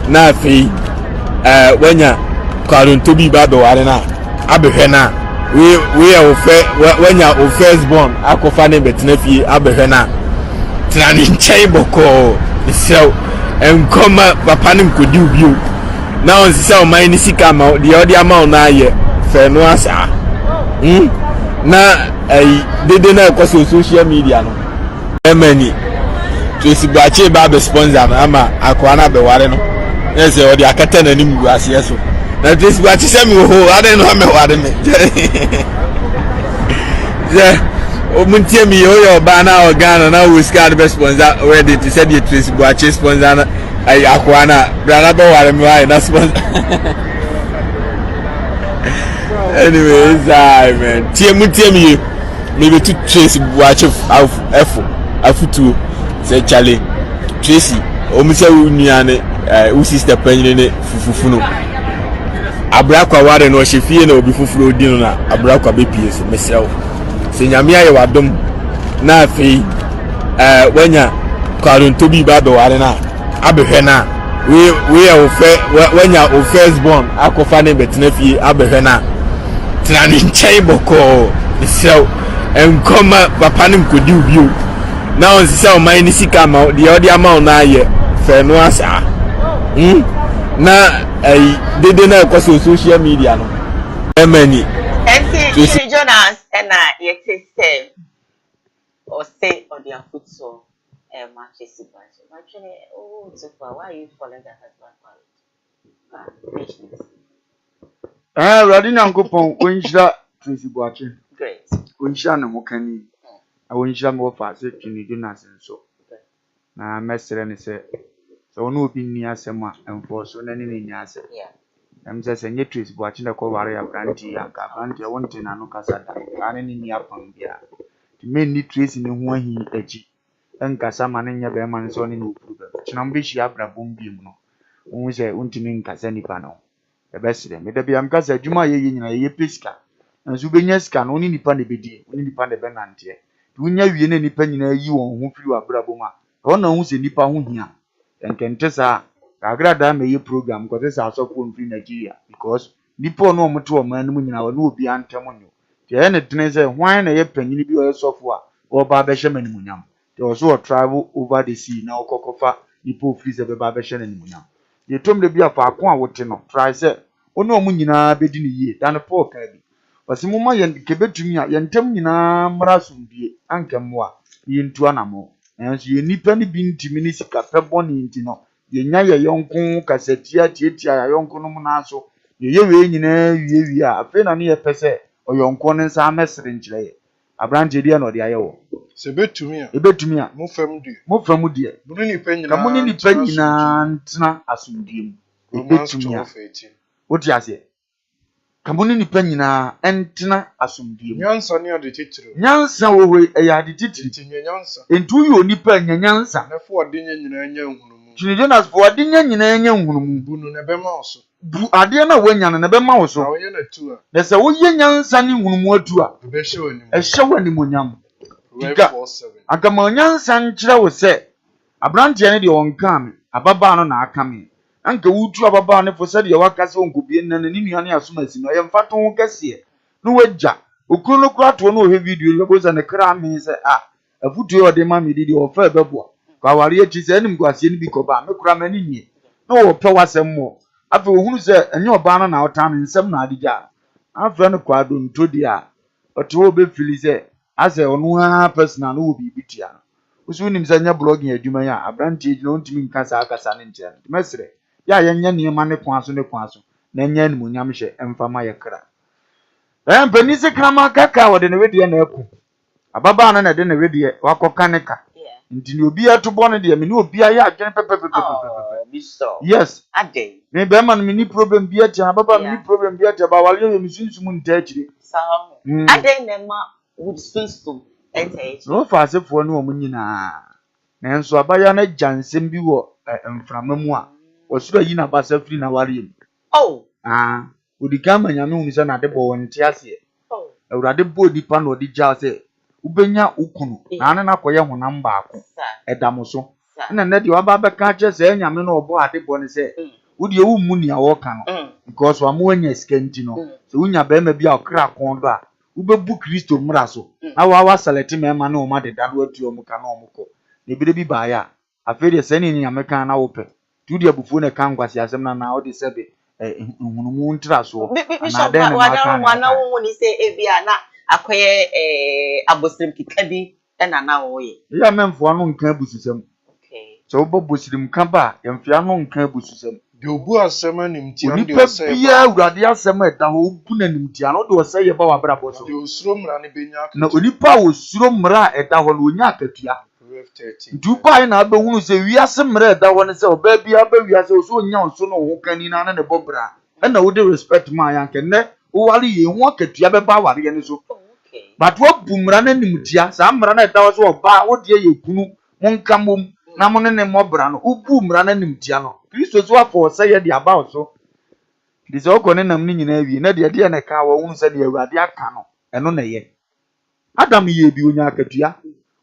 na afi wanya kwaronto bi ba be ware na abehwe na we ofe wanya o first born akofa ne betena fie abehwe na tena ne nkyai boko sew enkoma papa ne mkodi ubio na on sisa o man ni sika ma de odi ama na aye fe no asa na dede na ekoso social media no emani Tracy Bache ba be sponsor ama akwa na be ware no yes odi akata na nim gu ase so na Tracy Bache se mi ho ade no me ware me je o muntie mi yo ba na organ na we scar be sponsor already to say the Tracy Bache sponsor na akwa na bra be ware me why na sponsor anyways man tie mi me to Tracy Bache afutu say Charlie Tracy omisa unuane sister panyin ne fufufu no abrakwa ware no hye na obi fufuro di no na abrakwa be pie so mesrew se nyame aye wadom na afi wanya kwaronto bi ba be ware na abehwe na we ofe wanya o first born akofa ne betena fie abehwe na tena ne nkyai boko mesrew enkoma papa ne mkodi ubio na on sisa o man ni sika ma de odi ama na aye fe no asa na dede na ekoso social media no emani enti Jonas na ye system or say on their foot so matches branch actually so far why are you calling that husband Radi Nankopon wenjira Tracy Bache great wenjira na mokani wenjira mo fa se twini Jonas nso na mesere ne se so no obi ni asema enforce na ne nya ase se nye Tracy Bache na ko ware ya branti ya ka branti ya wonte na no kasada ka ne ni apam bia ti men ni Tracy ne ho ahi aji enkasa ma ne nya be ma nso ne no problem chinam be shi abrabom bi mu no won se untimi nkasa nipa no ebesire me da bia mkasa adwuma ye nyina ye pesika nso benya sika no ni nipa ne bedi ni nipa ne benante tunya wie ne nipa nyina yi won ho firi abrabom a ona hu se nipa ho hia enkente sa agrada me ye program ko se asofo mfiri Nigeria because nipa no omoto o man mu nyina wona obi antem nyo te ne tene se hwan na ye panyini bi o sofo a o ba be hye mani munyam te o so travel over the sea na okokofa nipa ofiri se be ba be hye mani munyam ye tom de bia fa akon a wote no try say ono omu nyina bedi ni ye dan Paul ka bi wasi mu ma ye kebetumi a ye ntem nyina mra sombie ankemwa ye ntu anamo enso ye nipa ni bi ntimi ni sika peboni nti no ye nya ye yonko kasetia tietia ya yonko no mu na so ye we nyina wie a afi na ne ye pese oyonko ne nsa mesere nkyere ye abrante dia no de aye wo se betumi a mo fam die bunu ni pa nyina ntena asundiem betumi a oti ase kamuni ni pa nyina entena asundiem nyansa ne ade titire nyansa wo we ya ade titire nyansa entu yo ni pa nyansa na fo ade nyina nya nhunumu Tini Jonas fo ade nyina nya nhunumu bunu ne be ma oso bu ade na wanya na be ma wo so na wo ye na tu a na se wo ye nyansa ni nhunumu atu a be hye wani mu hye wani mu nyam Ika 47 akama nyansa nkyere wo se abrante ne de onka me ababa no na aka me anka wutu ababa ne fo se de wakase onkobie na ni nuane asomasi no ye mfato ho kase no wagya okunu no kura to no ohwe video no boza ne kra me se afutu yo de ma me di ofa beboa kwa ware echi se nim kwase ni bi koba me kura mani nye no wo pe wasem mo afa ohunu se enye oba no na otan nsem na adija afa no kwa do ntodi a oto obe fili se ase onu ha personal no bi bitia usu nim se nya blogging adwuma ya abrante ejina ontimi nkasa akasa ne ntia mesre ya yenya niema ne kwaso na nya ni munyam hye emfama ye kra mpani se krama kaka wode ne wedie na aku ababa na de ne wedie wakoka ne ka nti ni obi atobo ne de me ni obi aya adwen pepepepe yes ade me be man me ni problem bi atia ababa me ni problem bi atia ba wale yo misunsumu nta akire ade ne ma would sunsun ente no fa asefo ne omu nyina na enso abaya na jansem bi wo mframa mu a osuro yi na basa firi na ware yim odika manyame hu se na de bo won ti ase awurade bo dipa na odi ja se ubenya ukunu na ne na koye honam baako edamoso na na de waba be ka che se nyame no obo ade bo ne se wo de wo mu nia wo ka no because wa mo anya sika nti no so wo nya ba ma bi a okra kon do a wo be bu Kristo mra so na wa select me ma na o ma de da no atu o mu ka na o mu ko ne bi de bi ba ya afi de se ni nyame ka na wo pe tu de abufu ne kan kwasi asem na o de sebe hunumu ntra so na de ne ma na wo ni se ebia na akoye abosrim kikabi na wo ye ya memfo no nka abususem so wo bobosirim ka ba yemfia no nka abususem de obu asem animtia de ose bia awurade asem da ho obu na animtia no de ose ye ba wa brabo so de osuro mra ne benya na onipa osuro mra da ho no onya akatua dupa na be hunu se wiase mra da ho ne se oba bia ba wiase so onya oso no ho kani na ne bobra na wo de respect ma yanke ne wo wale ye ho akatua be ba ware ne so but what bumra na nimtia sa mra na da ho so oba wo de ye kunu monka mom na mo ne mobra no ubu mra na nimtia no Kristo so afọ say ye de about so de so ko ne nam ni nyina wi na de na ka wo hunu se de awurade aka no eno na ye Adam ye bi onya akatua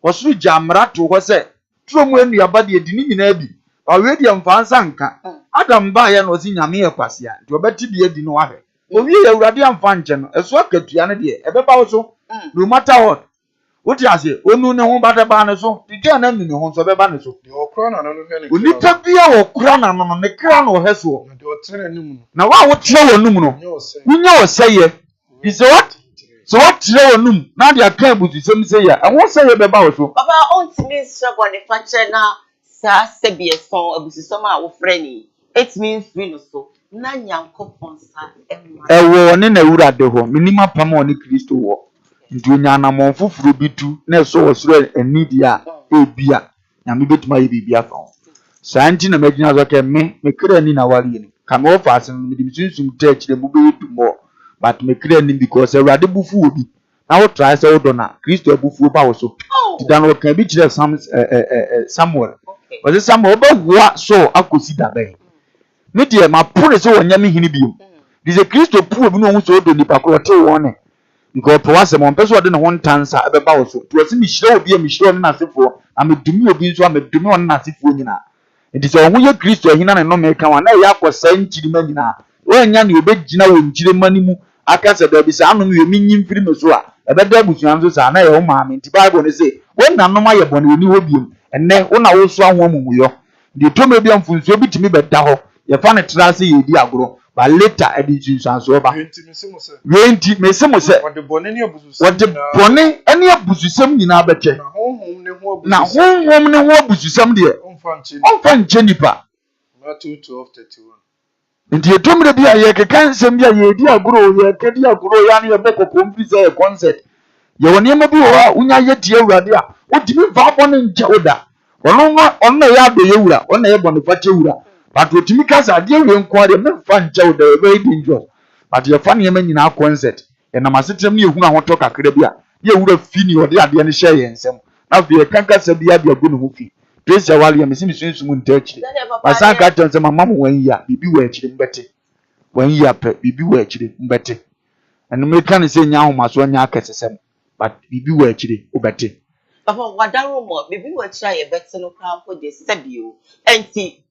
osuru jamra to ho se tuomu enuaba de di ni nyina bi awe de mfansa nka Adam ba ye no si nyame ye kwasea de obeti de di no ahwe owie ye awurade amfa nche no eso akatua ne de ebeba wo so no matter what what you say onu ne ho bada ba ne so de na nu ne ho so beba ne so de okra na no hwe ne onipa bia okra na no ne kra no he so de otere anim no na wa wo tere wonum no wunya wo seye is what so what tere wonum na de aka butu sem seye enwo seye beba wo so baba ontimi struggle ne fache na sa sebie son abususom a wo freni it means we no so na nyankopon sa emma ewo ne na awurade ho minima pam oni Kristo wo ndunya na mon fufuru bitu na so osoro anidi a ebia nyame betuma ye bibia fa santi na magina zo ke me kra ni na wari ni kam o fa asen me dimsunsum ta kire mu be dumo but me kra ni because awurade bufu obi na wo try say wo do na Kristo bufu ba wo so ti dan wo kan bi kire Samuel was Samuel ba wa so akosi da be me die ma pone so wo nyame hini biom di se Kristo pu obi no hu so do nipa ko te won because for was some person dey no one tansa ebeba wo so to asi mi hire obi a mi hire na asefo amedumi obi nso amedumi on na asefo nyina enti so ho ye Kristo ahina ne no me ka wa na ya akosa nchiri ma nyina wo nya ne obegina wo nchiri mani mu aka se da bi sa anu me nyim firi me so a ebeda abusuan so sa na ye wo ma me enti Bible ne say wo nanom aye bone oni ho biem enne wo na wo so ahwo amuyo de to me bia mfunso bitimi beda ho ye fa ne tra se ye di agoro ba later edition so ba wenti me se mo se wode bone eni abususem nyina beche na honhom ne ho abususem de onfa nche nipa Matthew 12:31 nti etomre bia ye keka nsem bia ye di agoro ye kedi agoro ya ne ye bekoko mfisa ye concert ye woni ma bi wo unya ye tie awurade a odimi va bone nche oda ono ya do ye wura ono ye bone fa che wura but otimi kasa de we nko de me fa nche oda we very dangerous but ye fa ne ma nyina concert ye na masetem ne ehunu ahoto kakra bia ye wura fini ode ade ne hye ye nsem na fi ye kankasa bia bia go ne ho fi Tracy wali ya mesimi sunsumu ntachi basanga atanze mama mu wanyiya bibi wa akire mbete wanyiya pe bibi wa akire mbete anu meka ne se nya ahomaso nya akesesem but bibi wa akire obete papa wadaro mo bibi wa akire ye bete no kra mpo de sabio enti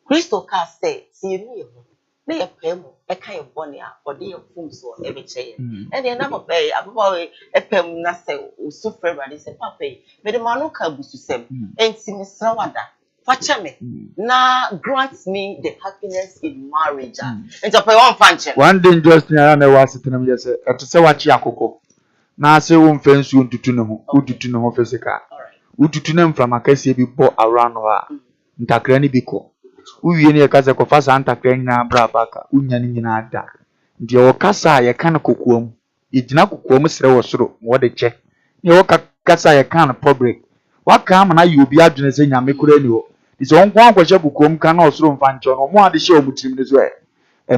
Kristo ka se tie mi ho na ye pem e ka ye bone a ode ye fum so e be che ye ene na papa e ababa e pem na se usu frewade se papa e me de manu ka bususem enti misra wada fache me na grant me the happiness in marriage enti papa one fanche one day just na na wa sitinam je se eto se wachi akoko na se wo mfensu ntutu ne ho ututu ne ho physical ututu ne mframa kase bi bo around ha ntakra ni biko uwie ne yakaza ko fasa ntakra nyina bra baka unya ni nyina ada ndi o kasa ye kan kokoam igina kokoam sere wo soro wo de che ne wo kasa ye kan public waka ama na yobi adwene se nyame kura ni ho ise onko akwahye kokoam kan na osoro mfa ncho no mo ade hye omutim ne so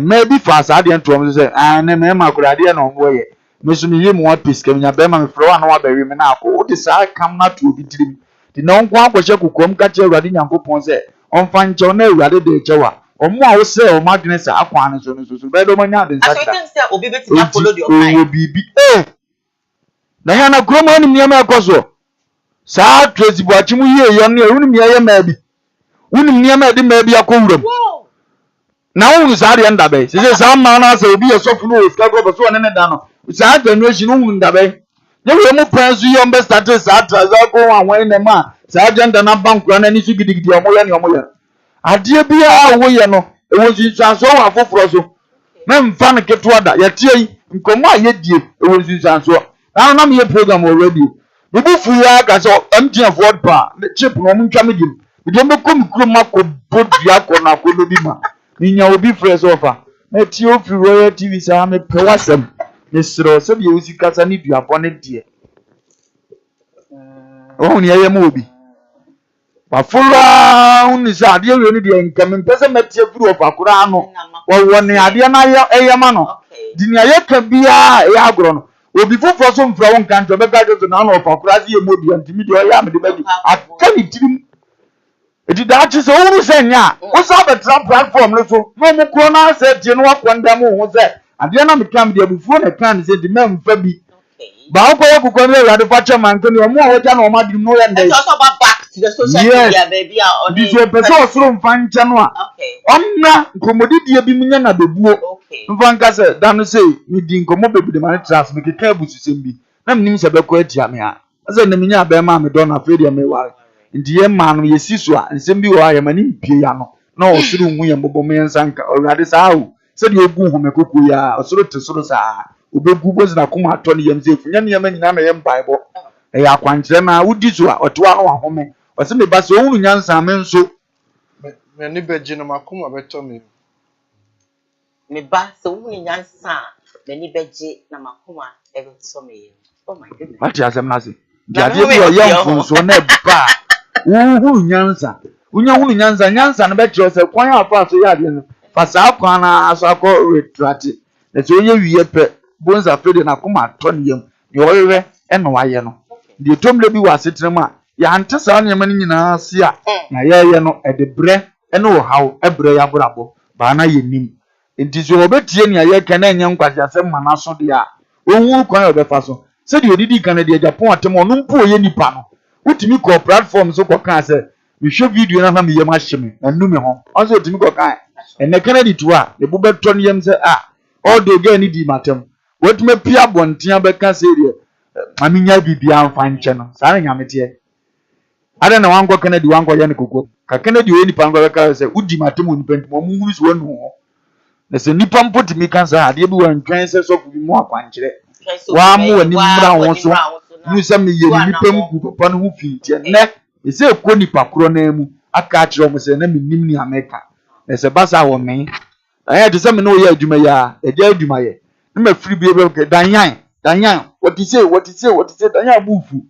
ma bi fasa ade ntom se ne me ma kura ade na omwo ye mesumi yim wa piska nya be ma me fro na wa bawi me na akọ wo de sa kam na to obi tirim di na onko akwahye kokoam ka che awurade nyankopon se onfa ncho na awurade de chewa omo a wo se o madwene se akwan ne so no so be do manya de nsa I think say obi beti ma follow the okay bibi na ya na kroma ni miya ma koso sa Tracy Boachimu ye yo ne ewunu miya ye ma bi Unim niema de ma bia kowuram. Na wonu sa de ndabe. Se sa ma na sa obi esofo no ofika go so ne da no. Sa generation wonu ndabe. Ye we mu pansu yo mbe start sa traza ko anwen ne ma. Sa agenda na bank na ni su gidigidi omoye ne omoye. Ade bia wo ye no e wo nsuanso wa foforo so. Na mfa ne keto da. Ye tie nkomo a ye die e wo nsuanso. Na me program already. Bibu fu ya ka so MTN forward pa chip no mu ntwa me dim. Bi me kom kroma ko bodua ko na ko no bi ma. Ninya obi fresh offer. Na tie ofi Royal TV sa me pe wasem. Ne sro se bi osi kasa ni duafo ne die. Oh ni aye mo obi. Ba fura uni sa ade we ni de nka me pese metie furu offer kura no. Wo ne ade na eye ma no. Di ni aye ka bia e agro no. Obi foforo so mfra won kan to be ka so na no offer kura si e mo bi antimi de oya me de ba di. Aka ni tirim. Edi da chi so uru se nya. Wo sa be tra platform no so. No mo kro na se tie no akonda mo ho se. Ade na me kam de abufuo na kan se di memfa bi. Ba ko ye kuko ne rade fa chairman ko ni omo a waja na o ma di no ya ndai. Let's also back to the social media baby on the. This person osoro mfa nche no a. Onna nkomodidie bi munya na bebuo. Mfa nka se da no sei mi di nkomo bebu de ma trust me keka abususem bi. Na mnim se be ko atia me a. Ase na minya be ma me do na fe de me ware. Ndi ye ma no ye siso a nsem bi wo aye ma ni mpie ya no. Na osoro hu ye mbobom ye nsanka. Orade sa awu. Se de ogu hu me koku ya osoro te soro sa. Obegu bozi na kuma atọ ne yam zefu nya ne yam nyina na yam bible e ya kwankyere na wudi so a otoa no ahome o se me ba se ohunu nyansa me nso me ni beji no makuma beto me me ba se ohunu nyansa me ni beji na makuma beto me. Oh my goodness, what ya sem na se dia de bi o yam funso na ba ohunu nyansa unya hunu nyansa na beto se kwan afa so ya de no fa sa kwan na aso akọ retrate na se onye wiye pe bonza fede na kuma atọ ne yam ye oyewe eno waye no de tomle bi wasetrem a ya ante sa ne yam nyina se a na ye no e de bre eno hawo e bre ya borabo ba na ye nim enti so obetie ne ye kan anya nkwasi asem ma na so de a owu kwan obefa so se de odidi kan de Japan atem ono mpo ye nipa no utimi ko platform so ko kan se we show video na me yam ahyeme na nu me ho also utimi ko kan ene Kennedy to a de bubeto ne yam se a all the girl ni di matem what me pia bontia be ka se de aminya bibia amfa nche no sa na nyamete ada na wango Kennedy wango ya ne kokko ka Kennedy we nipa ngo be ka se udi matem onipa ntimo mu huru so wanu ho na se nipa mpoti mi kan sa ade bi wan twan se so fu bi mu akwankyere wa mu wani mra won so nu se me ye nipa mu ku papa no hu fintie ne e se ko nipa kro na mu aka akire o se na minnim ni America na se basa wo men aye de se me no ye adwuma ya e je adwuma ye me free be danyan what you say danyan bufu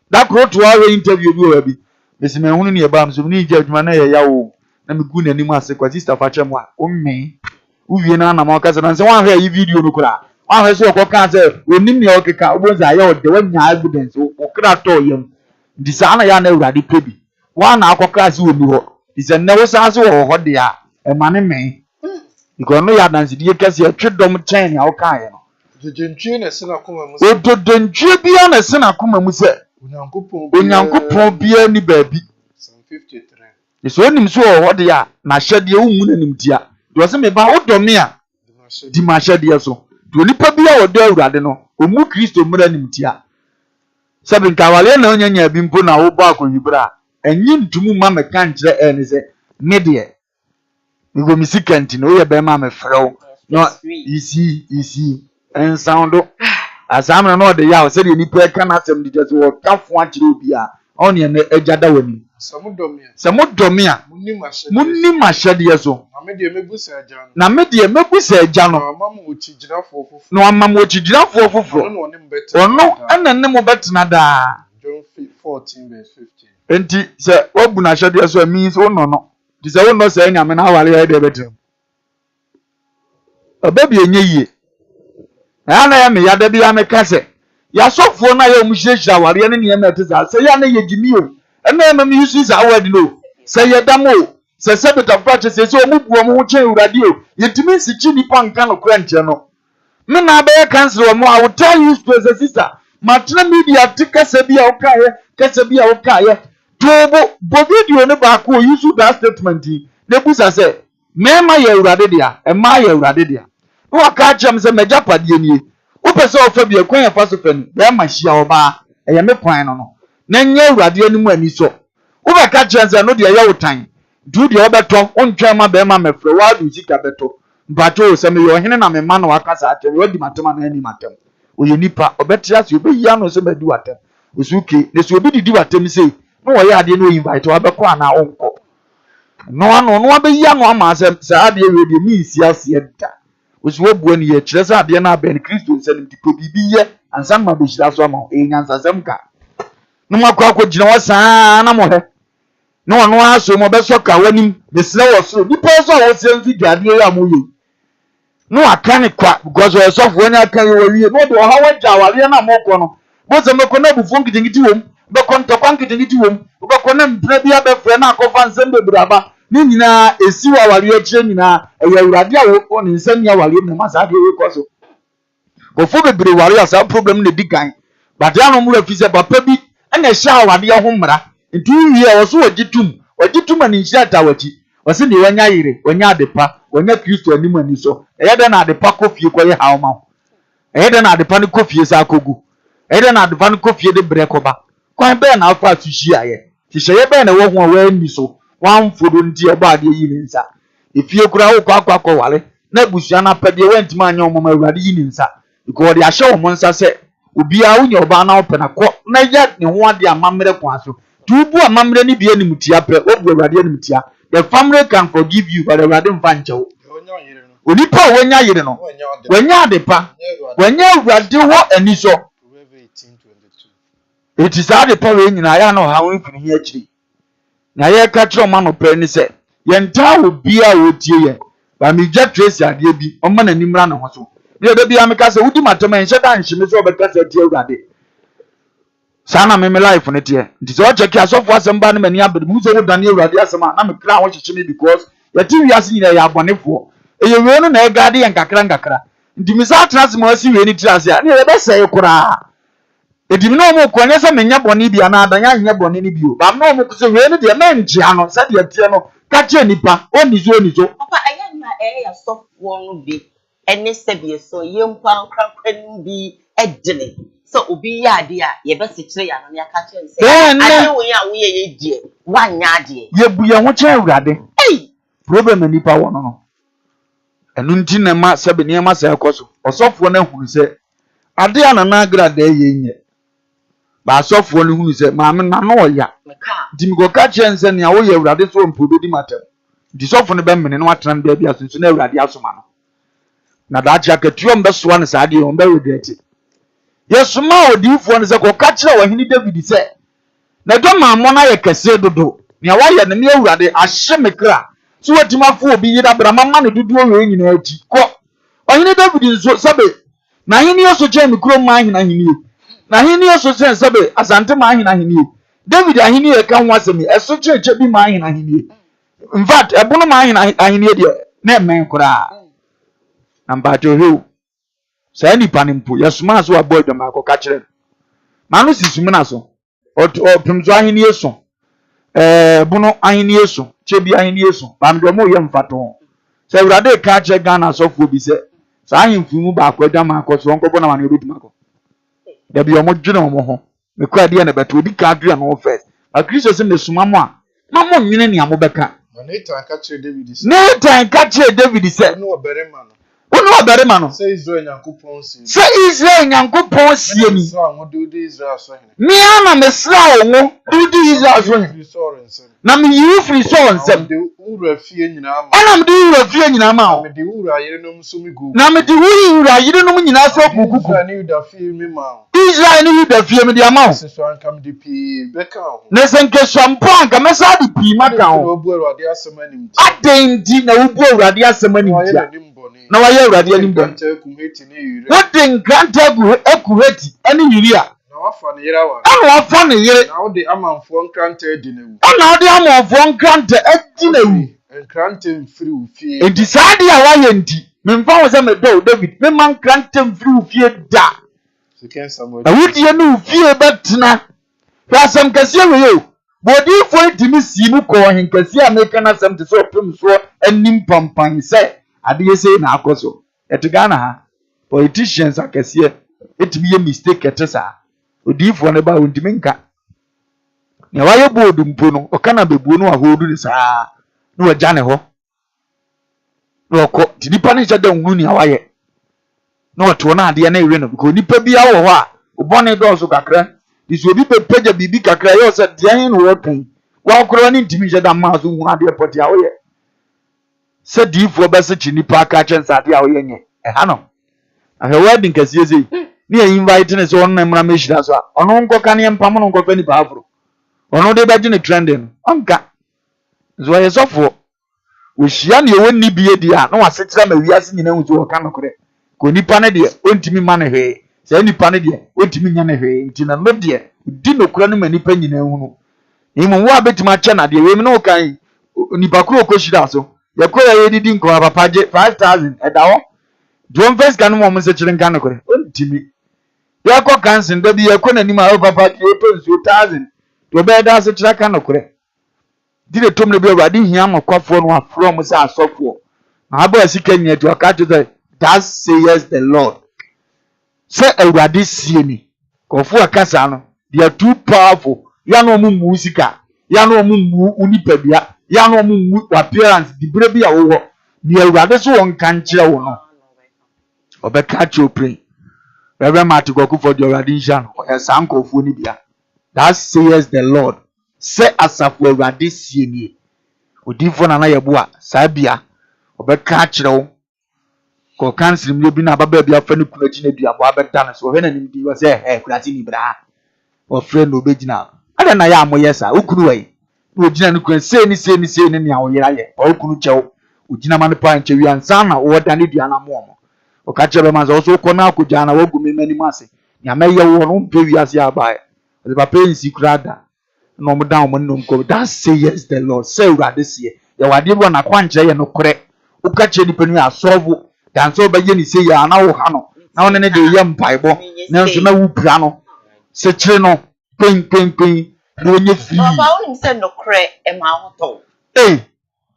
that crow to our interview bi o bi besi me hunu ne ba am so ni je adwuma na ye ya wo na me gu na ni mu ase kwa sister fa chem a o me uwie na na ma ka se na se wan hwe yi video no kura wan hwe so ko kan se onim ne o keka obonza ya o de wanya evidence o kra to yam di sa na ya na urade pebi wan na akokra se omi ho di se ne wo sa se wo ho de a e ma ne me because no ya dance die kase atwedom chain ya okan ye no dentue na se na kuma mu se o dentue bia na se na kuma mu se onyankopon bia ni baabi 53 eso nim so ho de ya na hyede wu na nim tia do se me ba odome a di ma hyede so do nipa bia odo awurade no omu Kristo mura nim tia sabe nkawale na onyanya bi mpo na wo ba akonwibra enyi ntumu ma me kan kire ne se me de we go misikanti no ye be ma me frɛw no isi en soundo asamna no de ya o se de nipa ka na asɛm de je wo kafo akire obi a on ye na agada wani samudomi a munni mashade yeso na me de mebusa agya no no amam wo chigirafo foforo ono ana ne mo betena da John 14:15 enti se wabu na hyade yeso means ono no dise wo no say nyame na awale ya de betem obabi enye yie na ya me ya da bia me kase ya sofo na ya omuhyehira awale ne ne me teza se ya na ye gimi o ena me yusu za awadi no se ye damo se sebeta fache se omubu omu ho chen urade o yetimi sichi nipa nka no kranche no me na be cancel o mo I will tell you to as a sister matna media tika se bia o kaye kase bia o kaye bo video ne ba ko use that statement ne busa say mema ye urade dia e ma ye urade dia no aka chem say meja pade nie wo pese ofa bi ekwan ya faso fani be ma hia oba e ye me kwan no na nya urade ani mu ani so wo be ka chem say no dia ye wotan du dia obeto ontwa ma be ma mefre wa du sika beto mpacho say me yo hene na me ma no aka sa atem wadi matema na ani matem oye nipa obetia se obeyi ano se madu watem osuke ne so obi didi watem say no wo ye ade no invite wa be ko ana onko no abeyi ano ama se ade we de mi isi ase da osu obu ani ye kire se ade na ben Kristo nsanim tipo bibi ye ansan ma be hira so ama e nyansasem ka no makwa gina wasan na mo he no aso mo be so ka wanim be sre wo so nipa so wo se mfi ade ya mo ye no akane kwa because we so fo nya kan we wie no do ha waja wale na mo ko no bo se me ko na bu fon kitingiti wom be ko ntokwan kitingiti wom be ko na mpre bia be fre na akofa nsem be braba ni nyina esi wa wale akire nyina eya urade a wo ni nsem ya wale na masa de we ko so ko fo be bre wale asa problem ne dikan but ya no mu rafi se papa bi na sha wale ho mra ntu wie wo so wagitum ani hia tawachi wase ne wanya yire wanya adepa wanya Kristo ani mani so eyeda na adepa kofie koye haoma eyeda na adepa ne kofie sa akogu eyeda na adepa ne kofie de brekoba kwan be na afa asuhia ye tihye be na wo ho wa ani so wan fodo nti e ba ade yi ne nsa efie kura wo kwakwa wale na busua na pede wantima anya omoma awurade yi ne nsa because de ahye wo mo nsa se obi a wonya oba na opena ko na ya ne ho ade amamre kwa so tubu amamre ni bia ni mutia pre obu awurade ni mutia. The family can forgive you, but the radin fancho. Onipa wenya yire no. Wenya adepa. Wenya urade ho ani so. It is adepa we nyina ya no ha won fini hi akiri. Na ye ka kire ma no pre ni se. Ye nta obi a wotie ye. Ba mi ja trace ade bi. O ma na nimra no ho so. Ye de bia me ka se wudi matema en sheda nhime so be ka se tie urade. Sana me life ne tie nti so check asofo asem ba ne mani abede mu so wo dane awurade asema na me kra ho hyehye me because yati wiase nyina ya abonefo eye we no na egade ye nkakra nti mi sa transmo asi we ni tirase a ne ye be sey kura edimi no mo ko nyese menya bone bia na adanya nya bone ni bio ba no mo ko se we ni de na nji ano sa de tie no ka che nipa oni so papa aya na ya sofo no bi ene sebie so yempa nkrakran bi edene so obi ya ade a ye be sekire ya no ya ka che nse ade wo ya wo ye die wanya ade ye bu ye ho che awurade problem nipa wo no enu nti na ma sebe ne ma sa ekoso osofo na hunu se ade a na agrada ye nye ba asofo no hunu se ma me na no ya nti mi go ka che nse ne a wo ye awurade so mpodo di matem di sofo no be mene no atran da bia sunsu na awurade asoma no na da cha ketuo mbe so na sa ade o mbe regret yesuma odifo ne se ko ka kire wa hini David se na do ma mo na ye kese dodo ne wa ye ne me awurade ahye me kra so watima fo obi yida bra mama ne dodo we nyina ati ko ohini David nso sabe na hini yeso che me kro ma hina hini na hini yeso che sabe asante ma hina hini David ahini ye ka ho asemi eso che bi ma hina hini in fact ebono ma hina hini de na men kra amba to hew say ni panimpo yesuma so aboy dem akoka kire ma no sisumi na so o pemzo ahini yeso bunu ahini yeso chebi ahini yeso ba ndo mo ye mfato say urade ka kire Ghana sofo bi se sa ahimfumu ba akwadwa ma akoso onko bona ma no eduma ko da bi omo dwene omo ho me kwa de na beto odi ka adua no first a Kristo se mesuma mo a ma mo nwene ne amobeka na etan ka kire David se ne tan ka kire David se no oberema no Ono abarema no. Say Israel Nyankopon si. Say Israel Nyankopon si ni. Sa mo do Israel so hene. Me ana mesra wo do Israel so hene. Na me yi free so nsem. De ura fie nyina ma. Ana me de ura fie nyina ma o. Me de ura yerenom so mi gu. Na me de ura yerenom nyina so gugugu. Israel ni da fie mi ma o. Israel ni da fie mi de ama o. So anka me de pi beka o. Na senke shampoo anka mesa de pi maka o. Obu Awurade asemanimti. Adendi na obu Awurade asemanimti. Na wa ye Awurade anim bon. What den granta ekuheti ani yiri a. Na wafa ne yira wa. Ana wafa ne yire. Na wo de amanfo nkranta edi na wu. Ana wo de amanfo nkranta edi na wu. Nkranta mfiri u fie. Enti saade a wa ye nti. Memfa wo se me do David. Me man nkranta mfiri u fie da. Siken Samuel. Na wudi ye no fie betena. Rasam kase we yo. body for intimi si mu ko henkasi American assembly so pem so anim pampan say ade say na akoso etigana ha politicians akese etimi ye mistake etesa odifo ne ba ontimi nka ne waye bodu mpo no okana bebuo no ahodu ni saa no waja ne ho no ko tidipa ne jada nhunu ni awaye no to na ade na ire no because nipa bia wo ho a obone do so kakra dis obi pepeja bibi kakra yo se de no wo kan wa kro ni ntimi jada ma so hu ade poti awoye se difo be se chi nipa aka chen sa ade awoye nye ha no ahwe wedding kasiye sei ni invite ne so on na mra mehira so a ono nko kan ye mpam no nko fa ni pa afro ono de beje ne trending onka zo ye sofo wo hia ne wo ni bie di a no wasetira ma wiase nyina hu so kan no kore ko nipa ne de ontimi ma ne hwe se nipa ne de ontimi nya ne hwe nti na no de di no kura no ma nipa nyina hu no imo wo abetima che na de we mi no kan nipa kuro ko shira so ye ko ya yedidi nko papa je 5000 edawo John first kan mo mo se chire kan no kore ontimi ye ko kansin da bi ye ko na ni ma papa je to 1000 to be da se chira kan no kore dire tom ne bi awade hia makwafo no afro mo se asofo na aba sika nya to aka to that says the Lord say awade sie ni kofo akasa no they are too powerful ya no mu musika ya no mu unipadua ya no mu appearance di bre bi awo ni awade so won kan kire wo no obeka chopre Reverend Martin Goku the awade nsha no e sankofo ni bia that says the Lord say asafo awade sie ni odifo na yebo a sabia obeka kire wo ko cancel mi bi na baba bia fa ne kuna gina dua bo abeda na so he na nim di wo say kurati ni bra o friend obegina ada na ya amoyesa ukunu wai no gina ne kuna sei ni ne awoyera ye o ukunu chew ugina mane pa nche wi ansa na wo da ne dua na mo mo o ka chebe man so ko na akugya na wogu me mani mase nya me ye wo no mpe wi ase abae o papa nsi kurada no mo down mo no ko that say yes the Lord say urade sie ye wade bo na kwanche ye no kore uka che ni penu asovu dan so ba ye ni sei ya na wo ha no na won ne de ye mpaibo na nso na wu pira no se chire no pen no nye free papa woni se no kore e ma hoto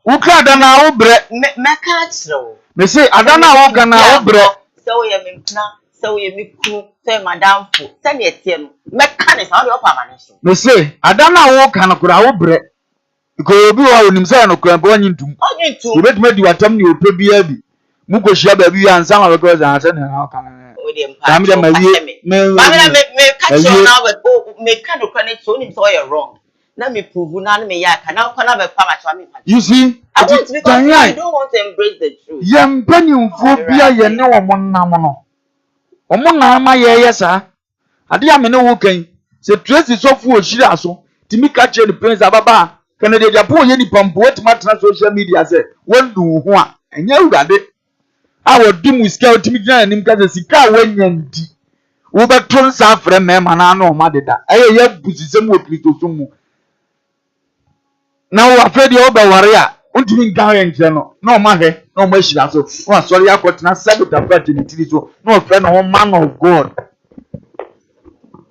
ukra da na wo bre me ka chiro me say adana wo ka na wo bre se wo ye me mpna se wo ye me ku se madam fo se ne etie no me ka ne sa wo de opa ma ne so me say adana wo ka na kura wo bre ko obi wa onim say no kura bo nyintum onyintum obetuma di watam ni ope bia bi mu ko hia ba bi ansa ma because ansa ne na ka na o de mpa me ka chiro na we me ka no kura ne so onim so you wrong na me prove na me ya ka na kwa na be pa ma chwa me pa you see I want because I don't want to embrace the truth ye mpanyimfo bia ye ne wo monam no omo na ma ye yesa ade ya me ne wo kan se tracy sofu o shira so timi ka che ni prince ababa kana de japo ye ni pampo wetima tra social media se wondu ho a enya urade a wodi musika otimi gina nim ka se sika wanya ndi wo beton sa afre mema na na o ma deda eye ye busisem wo kristo so mu na wo afredi o be ware a untimi nka ye nkire no na o ma hwe na o ma hira so o asori akotena sabita party ni tiri so na o fre no man of God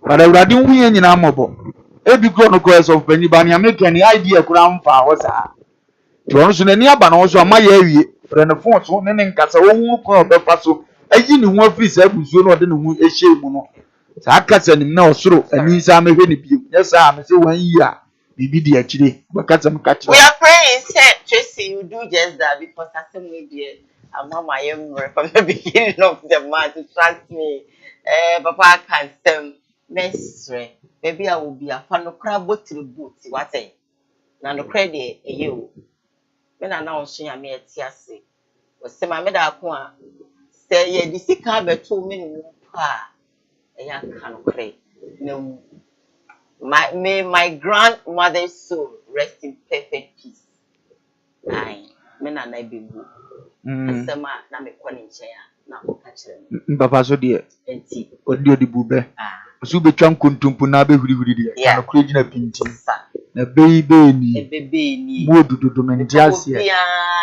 But uradi nwie nyina mobo ebi kro no ko eso pani ba ni ameka ni idea kura mfa ho sa ti won so nani aba no so ama ya awie fre ne fon so ne nkasa wo hu ko obefa so ayi ni hu afiri sa busuo no de ne hu ehye mu no sa akasa nim na osoro ani sa mehwe ne biem yesa me se wan yi a bibi di akire bakasa me ka we are praying say Tracy you do just that because as me dear mama I am from the beginning of the month to trust me papa can stem mesre baby I will be a fan of crab boat what say na no credit you me na na onso ya me etiase o se ma me da ko a se ye di sika beto me nu pa ya kan kre na my grandmother's soul rest in perfect peace ai me na na bebu asema na me ko ni nche ya na o ka kire papa so de enti odi odibu be so betwa nkontumpu na be hurihuri de na kure gina pinti na bebe ni mo dududu mentiasia ya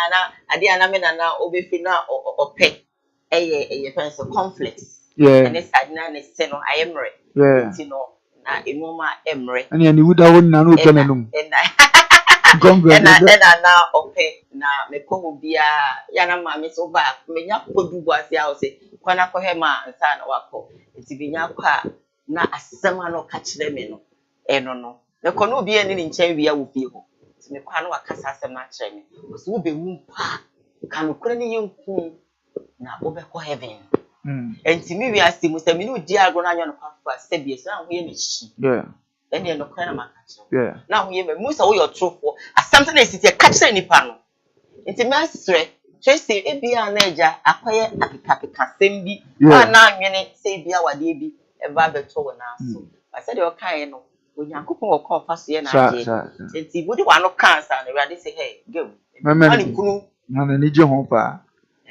na ade ana me na obefi na ope eye fence conflict and this side na ne se no ayemre ti no na enoma emre ani ani wuda won na no twa nanum na ope na meko bia ya na ma me so ba menya kodu boase a o se kwana ko he ma nsa na wako enti binya kwa na asema no ka kire me no eno no meko no bia ni nchen wi a wo fie ho enti meko na wakasa asema kire me o so be wu pa kanu kure ni yenku na obeko heaven enti mi wi ase musa mi no di agro na nyo no kwa se bia so na ho ye me shi then you no kana makacho now we musa wo your trofo something is it catch any pano nti masre Tracy ebia na eja akoye akikapika sembi na anwene se bia wade bi eba beto wo na so I said you kan no onyankopon wo kon fa so ye na je nti bodi wa no cancer na ready say hey go mani kunu na ni je ho pa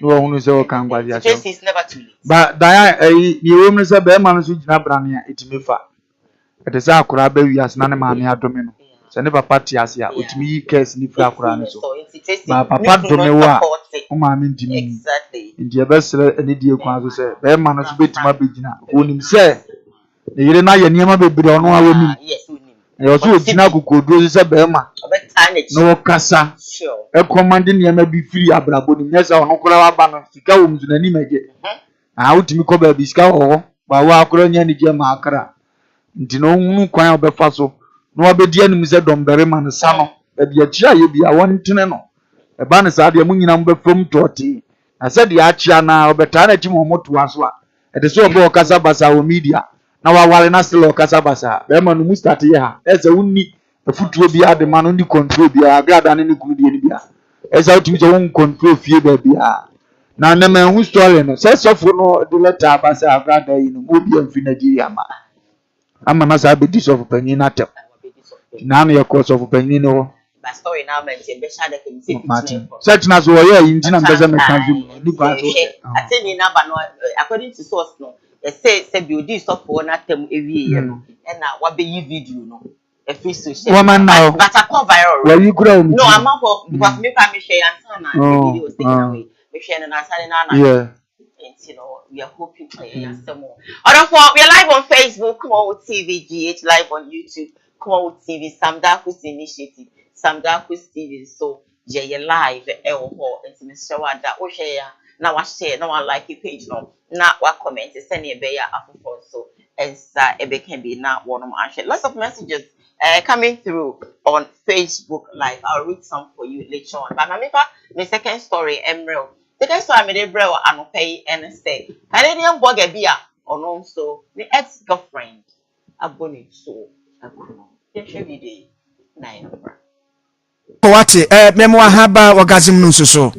no wo hunu se wo kan gwadi aso Tracy is never too late ba dan ni wo mu se be ma no so gina brane a etimifa ete sa akura ba wi asna ne maame adome no se ne papa ti ase a otimi yi case ni fra akura ne so ba papa dome wo a o maame ntimi exactly ndi e besere ene die kwa so se be ma no so betima begina onim se ne yire na ye niam bebre ono a woni e o so ogina kokoduo se be ma no kasa e command niam bi firi abrabo ni nyesa ono kura wa ba no sika wo mzu na ni meje a utimi ko ba bi sika ho ba wa akura nya ni je ma akra nti no hunu kwan obefa so no obedi anim se dombere man sa no e bia chia ye bia wontene no e ba ne sa de mu nyina mbefom toti na se de achia na obeta na tim omoto aso a e de so obo okasa basa wo media na wa wale na selo okasa basa be ma no mu start ye ha e se wonni efutuo bia de ma no ndi control bia agrada ne kunu de ni bia e se utimi so won control fie ba bia na na ma hu story no se sofo no de letter basa agrada yi no obi amfi Nigeria ma ama na sa be disof panyin na tem na no ye course of panyin no ba story na ma nti be sha de ke nti Martin search na so ye yin ti na mbeza me kan film ni kwa so ateni na ba no according to source no say be odi sofo na tem ewie ye no e na wa be yi video no e free social woman now but I come viral where you grow no I'm not because me can me share answer na the video was taken away me share na answer na yeah. You know, we are hoping to hear some more. We are live on Facebook, KUMAWOOD TV, GH, live on YouTube, KUMAWOOD TV, Sam Darkus Initiative, Sam Darkus TV. So, you're live, and Mr. Wada, share, now I share, now I like your page, now I comment, send you a bear after so, and it can be now one of my share. Lots of messages coming through on Facebook Live. I'll read some for you later on. But remember, the second story, Emerald. The guy saw me the bro and pay and say, Canadian bugger beer or no so the ex-girlfriend abonnet so a crew. What memoir haba orgasm no so.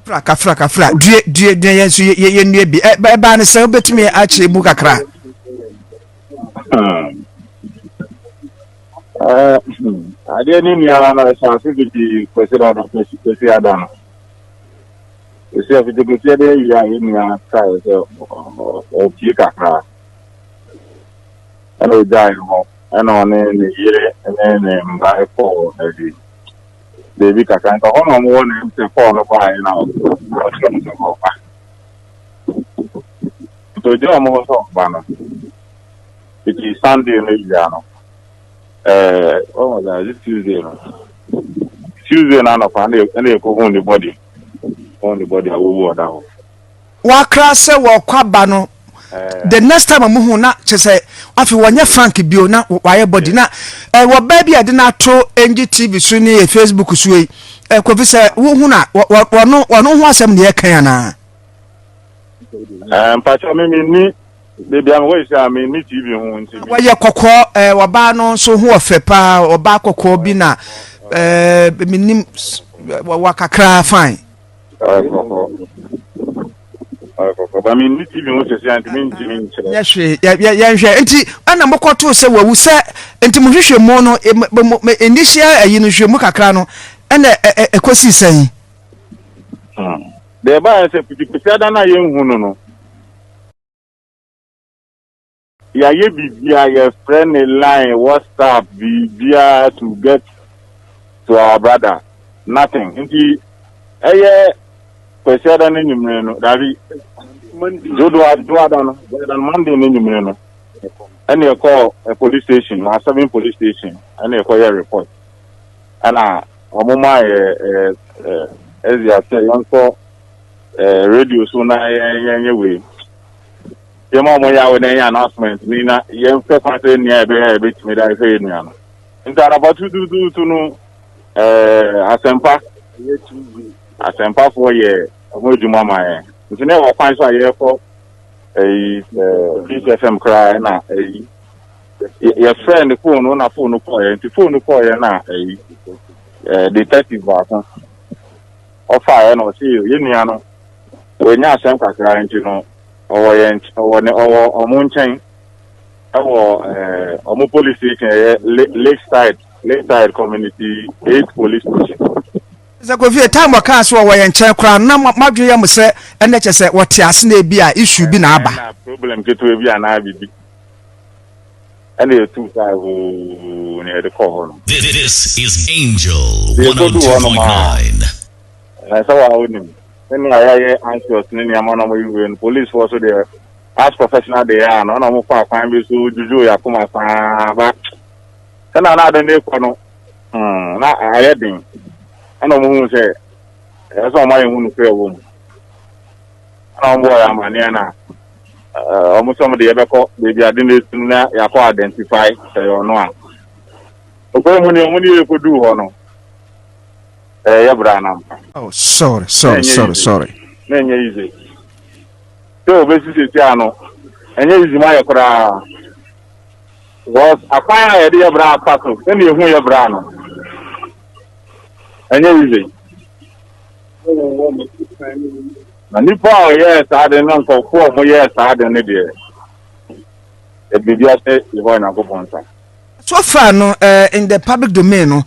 Fraka. Do yes ye nwe bi. Ba ne se obetimi achi mu kakra. I didn't know na sensitivity consider the specific adana. You see, if you consider you are in your size of Chikakra, and we die home, and on the year, and then by 4 every day. We can't go on one and fall by now. So, John was off banner. It is Sunday in Louisiana. Oh my God, it's Tuesday. Tuesday now, and they go on the body. On the body, I will walk down. Wakra se wakwaba no. The next time amuhu na chese afi wanya Frank bio na waye body na wo ba bia de na to NGTV so ni Facebook so yi kofi se wo hu na wono hu asem ne kan na mpacho me ni baby am we say me ni TV hu nti waye kokko wo ba no so hu ofepa wo ba kokko bi na minim wakakra fine I mean, you even say anti-mean. Yes, yeah. Enti ana mokoto se wawu se enti mohwehwe mo no initial yinhwe mu kakra no ena ekosi san. The ba say piti ada na ye hu no. Ya ye bibia your friend a line WhatsApp bibia to get to our brother. Nothing. Enti Kwesiada ne nyumre no dabi do adano Monday ne nyumre no and you call a police station or 7 police station and you call your report and omuma as you say you radio so na we your mama ya with any announcement ni na yen fe kwate ni e be timi da fe ni ano nta about to no asempa for ye omojuma ma nti na wo kwan so aye for FM cry na your friend phone na phone call ye nti phone call ye na detective ba ko offer ye no see you nua no we nya asem kakra nti no omo nchen omo police station Lakeside community 8 police station. Za go vie time waka so wo ye nchen kra na madwe ya mse ene chese wote ase na bi a issue bi na aba na problem keto bi na bibi ene you too sai ne de call. This is Angel 102.9. So I would then I anxious ni amana mo you police force there as professional they are no mo fa kwan bi so juju ya kuma fa ba kana na de ne ko no na ayedin ana mo hu se so ma hu no fe wo ana mo ya mane na omo so mo de yebeko be bia de ne na ya ko identify se yo no a ko mo ni e ko du ho no ya brana. Oh, sorry. Nenye easy. So basically tiano. Enye easy ma yakura. Was akwa ya de bra pato. Eni ehun ya bra no. Enye easy. Na nipa o yes ade no nko ko mo yes ade ne de. E bibia se ibo na go bonsa. So far no in the public domain no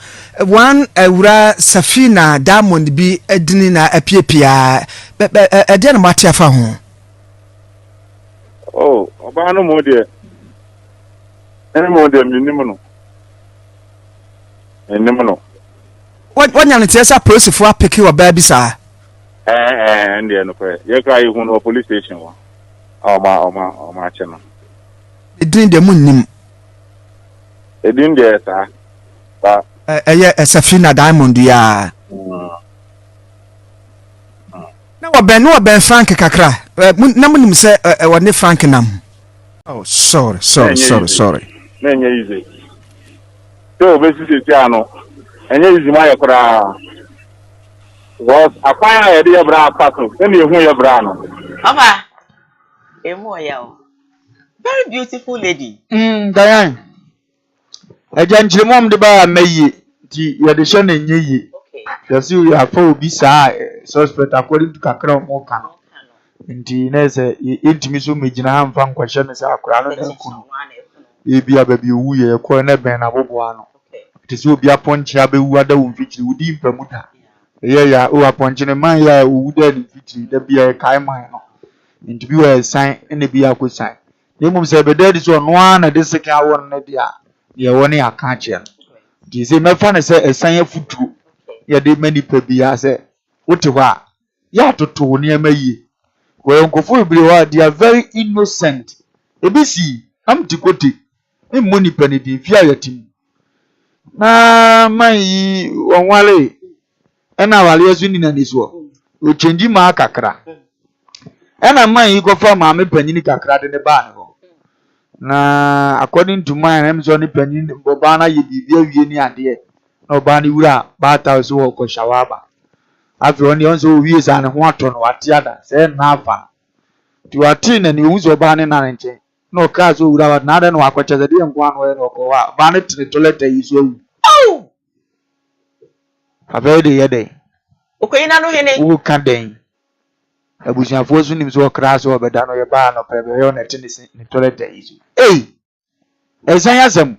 one ura Safina Diamond bi edini na apiepia e de na mate afa ho. Oh, oba no mo de. Ene mo de minimum no. Wanya ne tiesa prosifo apeke wa ba bi sa. Ndi no kwe. Ye kra hu no police station wa. Oma che no. Edin de munnim. Edin de sa. Ba Safina Diamond ya. Na wa ben Frank kakra. Na munim se wa ne Frank nam. Oh, sorry. Nenye easy. So basically tiano. Enye easy ma yakura. Was akwa ya de bra pato. Eni ehun ya bra no. Papa. Emo ya o. Very beautiful lady. Diane. Ejanjire mom de ba mayi ti ye de hye na nyeyi. Okay. Yasi ya fa obi saa suspect according to kakra mo kan. Nti na se intimi so megina ha mfa nkwahye ne sa akra no na ku. E bia ba bi owu ye ko na ben na bobo ano. Ti se obi aponche abewu ada wo mfikiri udi mpamuda. Ye ya o aponche ne man ya owu da ni mfikiri da bia kai man no. Nti bi wa san ene bia akosan. Ne mum se be dedi so no ana de seka won na dia. Ye woni aka che no. Di se mefa ne se esan afutuo. Ye de manipa bia se wote ho a ya toto ne amayi. Ko nkofo ibire ho they are very innocent. Ebisi am tikote. Mmoni pani di fi ayatim. Na mai onwale ena wale azu ni na niso. O change ma kakra. Ena mai go fa ma me panyi ni kakra de ne ba ne ho. Na according to mine I'm so ni panyi boba na ye bibia wie ni ade. Na oba ni wura ba ta so wo ko shawaba. Afi oni on so wie sa ne ho ato no ate ada se na afa. Ti wati na ni unzo oba ne na nche. No ka so wura na ada no akwacha de nko anu e no ko wa. Ba ne tiri toilet yi so wu. Oh. Afi de ye de. Okoyina no hene. Wo ka den. Abusiafo so nim so kra so obeda no ye ba no pe be yo na ti ni toilet yi so. Hey. Esan yasem.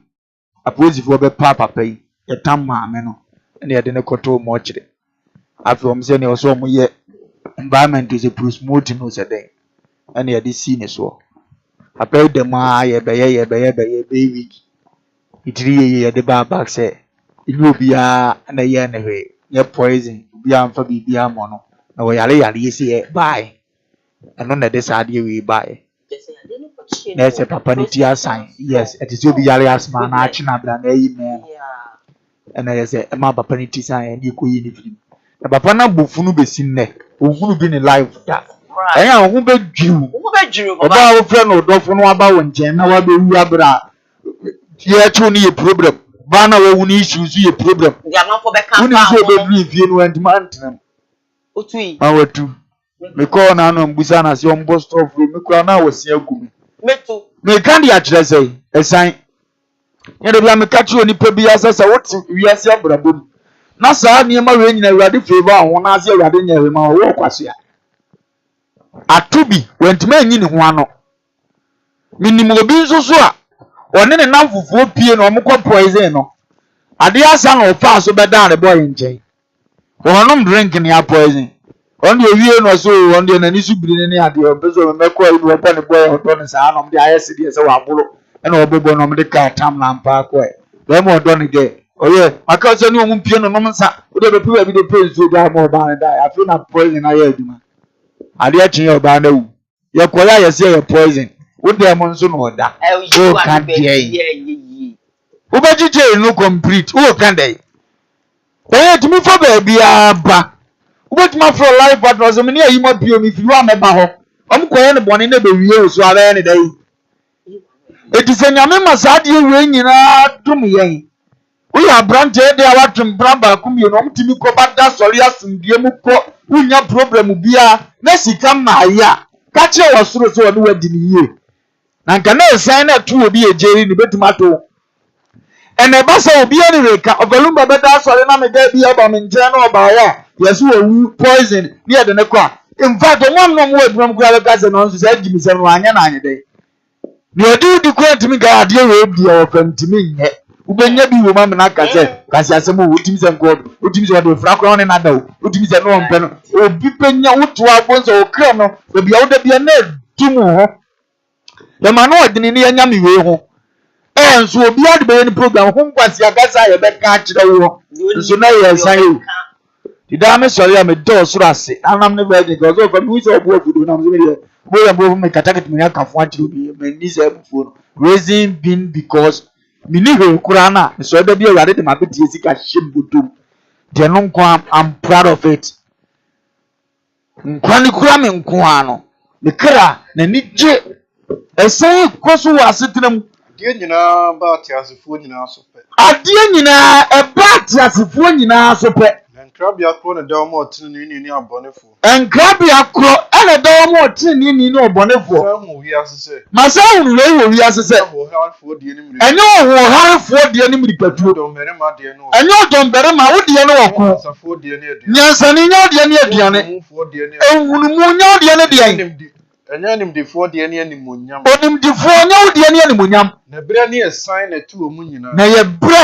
Aposifo be papa yi. Ye tam maame no. Na ye de ne koto mo kire. Afi om se ne oso mo ye environment is a promote no se den. Na ye de si ne so. Apel de ma ye be week. Itiri ye de ba back say. Ilu bia na ye ne hwe. Ye poison. Bia amfa bibia mo no. na wo yare yesi buy eno na de saade we buy na se papa ni ti asan yes it is obi yare asma na achi na bra na yi me ena yese ma papa ni ti san ni ko yi ni film na papa na bofunu besi nne ohunu bi ni live da enya ohun be dwiru oba wo fre no dofo no aba wo nchen na wa be wu abra ye chu ni problem ba na wo ni issues ye problem dia man for be kan uni so be believe ye no and man tenam otui awatu me call na no mbusa na se ombo stop me kura na wasi agumi metu me kan dia kire sei esan ye de bia me ka chi oni pa bia sasa woti wiase abrabom na saa niema we nyina awurade favor ahụ na ase awurade nyewe ma wo kwaso ya atubi wentime anyi ne ho ano minim obi nso so a one ne nam fufuo pie na omkọ poison no ade asa na ofa so beda ne boy nchen wonom drink ne ya poison on de wie no so on de nani su biri ne ade obezo memekọ ibu opa ne boy odo ne saa nom de ayese de se wa bolo na obebo nom de ka tam na mpa akọ e be mo odo ne de oye maka so ni omu pie no nom nsa o de be pe bi de pe so da mo ba ne da afi na poison na ya aduma ade a chin ba na wu ye koya ye se ye poison wo de mo nso no da o kan de wo be jije no complete wo kan de oye timi fo ba bia ba wo be timi for life partner so me ne yi mo pie mi fi wa me ba ho om koye ne bone na be wie so ara ne dai etise nyame masade we nyina dum yen we are branch e dey awatrim bramba kumie no mtimi ko bada sori asundie mu ko unya problem bia na sika ma ya ka che wasoro so woni wadi ni yie na nka na esan na tu obi ejeri ni betumato ene ba so obi ani reka obalumba beda sori na me ga bia ba me nje na oba ya yesu owu poison ni ede ne kwa in fact one no mo edum kura be se no nso se adi mi se no anya na anya dai ni odi di kwa ntimi ga ade we bia o fantimi nye ubenya bi wo ma na kase asem wo timi se nko wo timi se wo de fra kwa ne na da wo timi se no mpe no obi penya woto abonso o kra no bia wo da bia na dumu ho ya ma no odini ne anya mi we ho nso obi ade be ni program ho nkwasi agasa ye be ka kire wo nso na ye san yo di da me sori am do soro ase anam ne be de go so fa mi so obo ofudu na mo me bo ya bo me katakati me aka fo akire obi me ni se mfo raising being because mini ho kura na so da bi awade de ma be die sika him bodom de no nko I'm proud of it nkwani kura me nko ano me kra na ni je esan koso wasetenam die nyina ba tiasefo nyina so pe adie nyina e ba tiasefo nyina so pe nkrabia kro na da mo otini ni abonefo nkrabia kro ene da mo otini ni obonefo sa hu wi asese masa hu we wi asese ho harfo die ni mri enyo ho harfo die ni mri patuo do merema die no enyo do merema wo die no woko safo die ni adu nyansani nya die ni aduane ehunu mu nya die ni die enya nim defo die ni animonyam onim defo nya wo die ni animonyam na bre ni esan na tu omu nyina na ye bre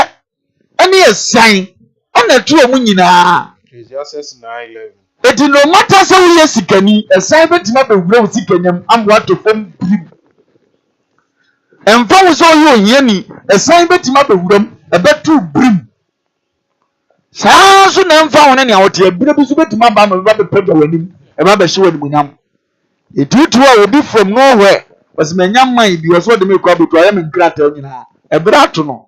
ani esan ana tu omu nyina Ecclesiastes 9:11 eti no matter say we sikani esan betima be wura wo sikanyam amwa to fom brim emfa wo so yo hiani esan betima be wuram ebetu brim saa so na emfa wo ne ne awote ebire bi so betima ba ma be pega wanim e ba be hye wani munyam etutu a obi from nowhere was menyam man bi was de me kwa betu aye me nkrata nyina ebire ato no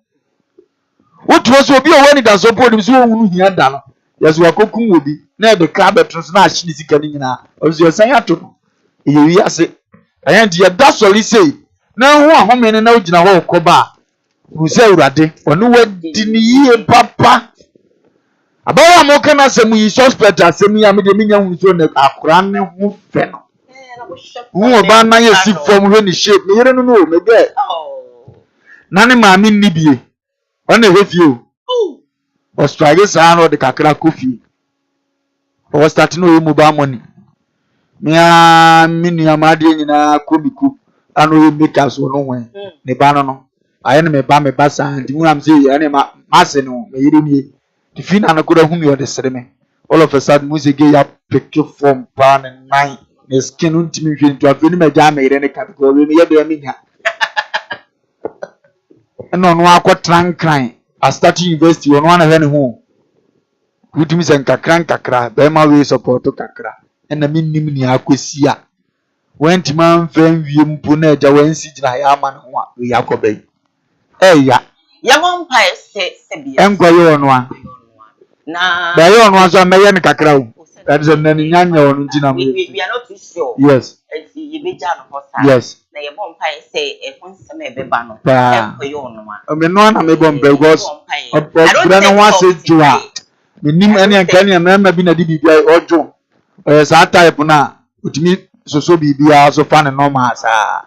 wotu so obi o wani da so po de so wonu hia da no yeso akokum obi na e de kra betu so na ahye ni sika ni nyina ozo esan ato no e wi ase ayan di da sori sei na ho ahome ne na ogina ho koba hu se urade onu wadi ni yie papa abawa mo kana semu yi suspect asemu ya me de minya hu so na akura ne ho fe no hu oba na ye si form hwe ni shape me yere no no me ge na ne ma mi ni bie ona he fie o strike sa no de kakra kofi o start no mu ba money mia mini amade nyina komiku ano make us no wen ne ba no aye ne me ba sa ndi mu am say ene ma se no me yire ni the fin an ko da hu me o de sere me all of a sudden mu say ya pick from pan and nine ne skin untimi hwe nto afeni me ja me yire ne ka ko we me ye do me nya eno no akọ trankran a start university ono na hwe ne ho wutumi se nkakra be ma we support kakra na minnim ni akosia went man fan wie mpo na eja wansi gina ya ama no a we yakobe ya mom pie se bia enkwa yo no a na ba yo no a so meye ni kakra o that is na ni nyanya onu gina mo we are not too sure yes you be ja no hosa yes na your mom pie say e konsem e be ba no enkwa yo no a me no na me bom be because obra no wa se jua minim ene anka ne na bi na di bibia ojo sa type na utimi soso bibia so fa ne normal sa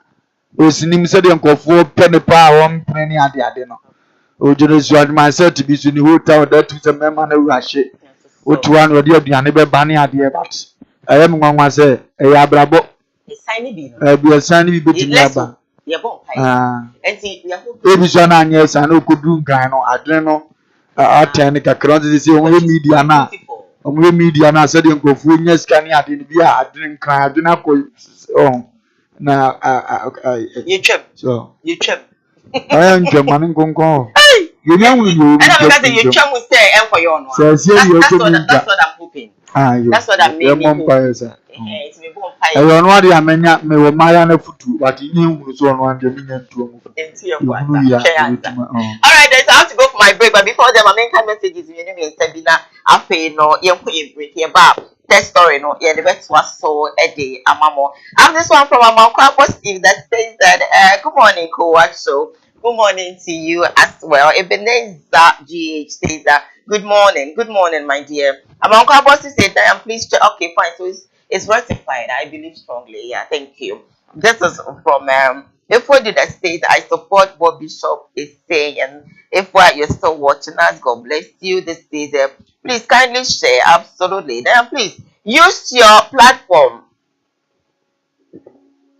osinim se de nkofo pene pa won pene ade no ojere so adman set bi so ni hotel that to the member na ruashe otuwa no de aduane be ba ne ade but ayem nwanwa se abrabo sign bi no bi sign bi betimi aba ye bon pie enti ya ho ebi so na anya sa na okodu ngan no adre no atene kakra nti se o media na se de nkofo nya sika ne ade bi a adre nkran ade na ko na you trap ayan jaman nkonko you know we you trap we say enko yo no that's what I'm hoping that's what I'm meaning it's me bon pie I no ade amenya me wo maya na futu but yin hunu so no ande me nyantu omu all right then so I have to go for my break but before them I main messages you know Sabina afi no yenko break here ba test story no yeah the best was so day amamo I'm this one from Koowaa Positive that says that good morning Koowaa Show. Good morning to you as well. Ebenezer GH says that good morning my dear. Koowaa Positive said that I'm pleased to okay fine so it's rectified I believe strongly yeah thank you. This is from if what did I say that I support what Bishop is saying and if you're still watching us God bless you this is please kindly share absolutely then please use your platform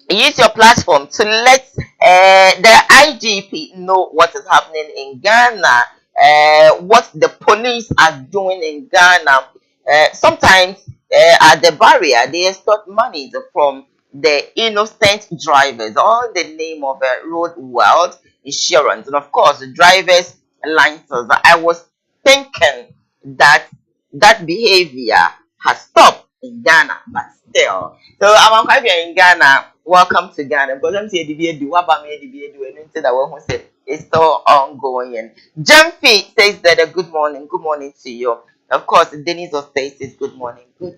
to let the IGP know what is happening in Ghana, what the police are doing in Ghana. Sometimes at the barrier, they extort money from the innocent drivers, all in the name of road wealth insurance. And of course, the driver's license. I was thinking that behavior has stopped in Ghana, but still. So I'm quite in Ghana. Welcome to Ghana. Because I'm saying the what about me the and that one said it's still ongoing. Jumpy says that good morning to you. Of course, Dennis Osei says good morning to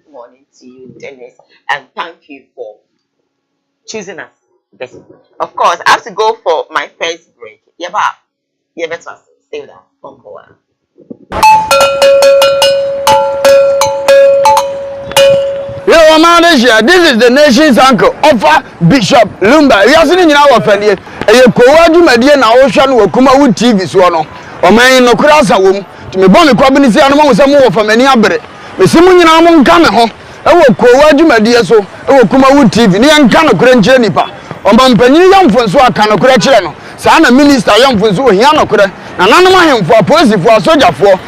you, Dennis, and thank you for choosing us. Yes. Of course, I have to go for my first break. Yeah, better stay with us. Yo, Malaysia, this is the nation's uncle, offer Bishop Lumba. We are sitting in our family. A Koowaa Media na Ocean will KUMAWOOD TV so no. O man no krasa wom. To me bon me kwabini se anoma wo mo fa mani abere. Me simu nyina mo nka me ho. E wo Koowaa Media so, e wo KUMAWOOD TV. Ni nka no kure nche nipa. O man panyin yamfonso aka no kure kire no. Sa na minister yamfonso o hia no kure. Na nanom ahemfo apolisifoɔ asogyafoɔ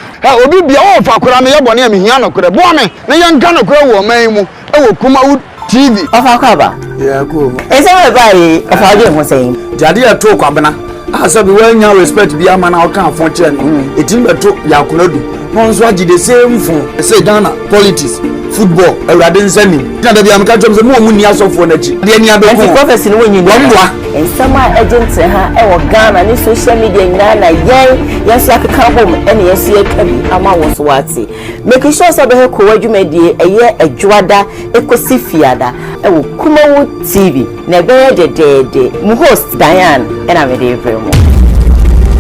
obi bia wo fa kora me yebone am hia no kora bo me ne yanka no kora wo man mu e wo KUMAWOOD TV ofa kwaba yeah cool e se we bai ofa de ho sei jade ya to kwabena asa bi wanya respect bi ama na o kan fon kire no etim beto yakunadu no nso agide same fon say Ghana politics football awrade nsani na da bi am ka twem se mo mu ni asofo na chi de ani abeko prophecy no wonyi wonwa ensama agent ha e wo Ghana ni social media nyana yen so akeka bom ene yesu akabi ama wo so wate make sure so be Koowaa Media eye adwada ekosi fiada e wo KUMAWOOD TV na be de mu host Diane ena me de vremo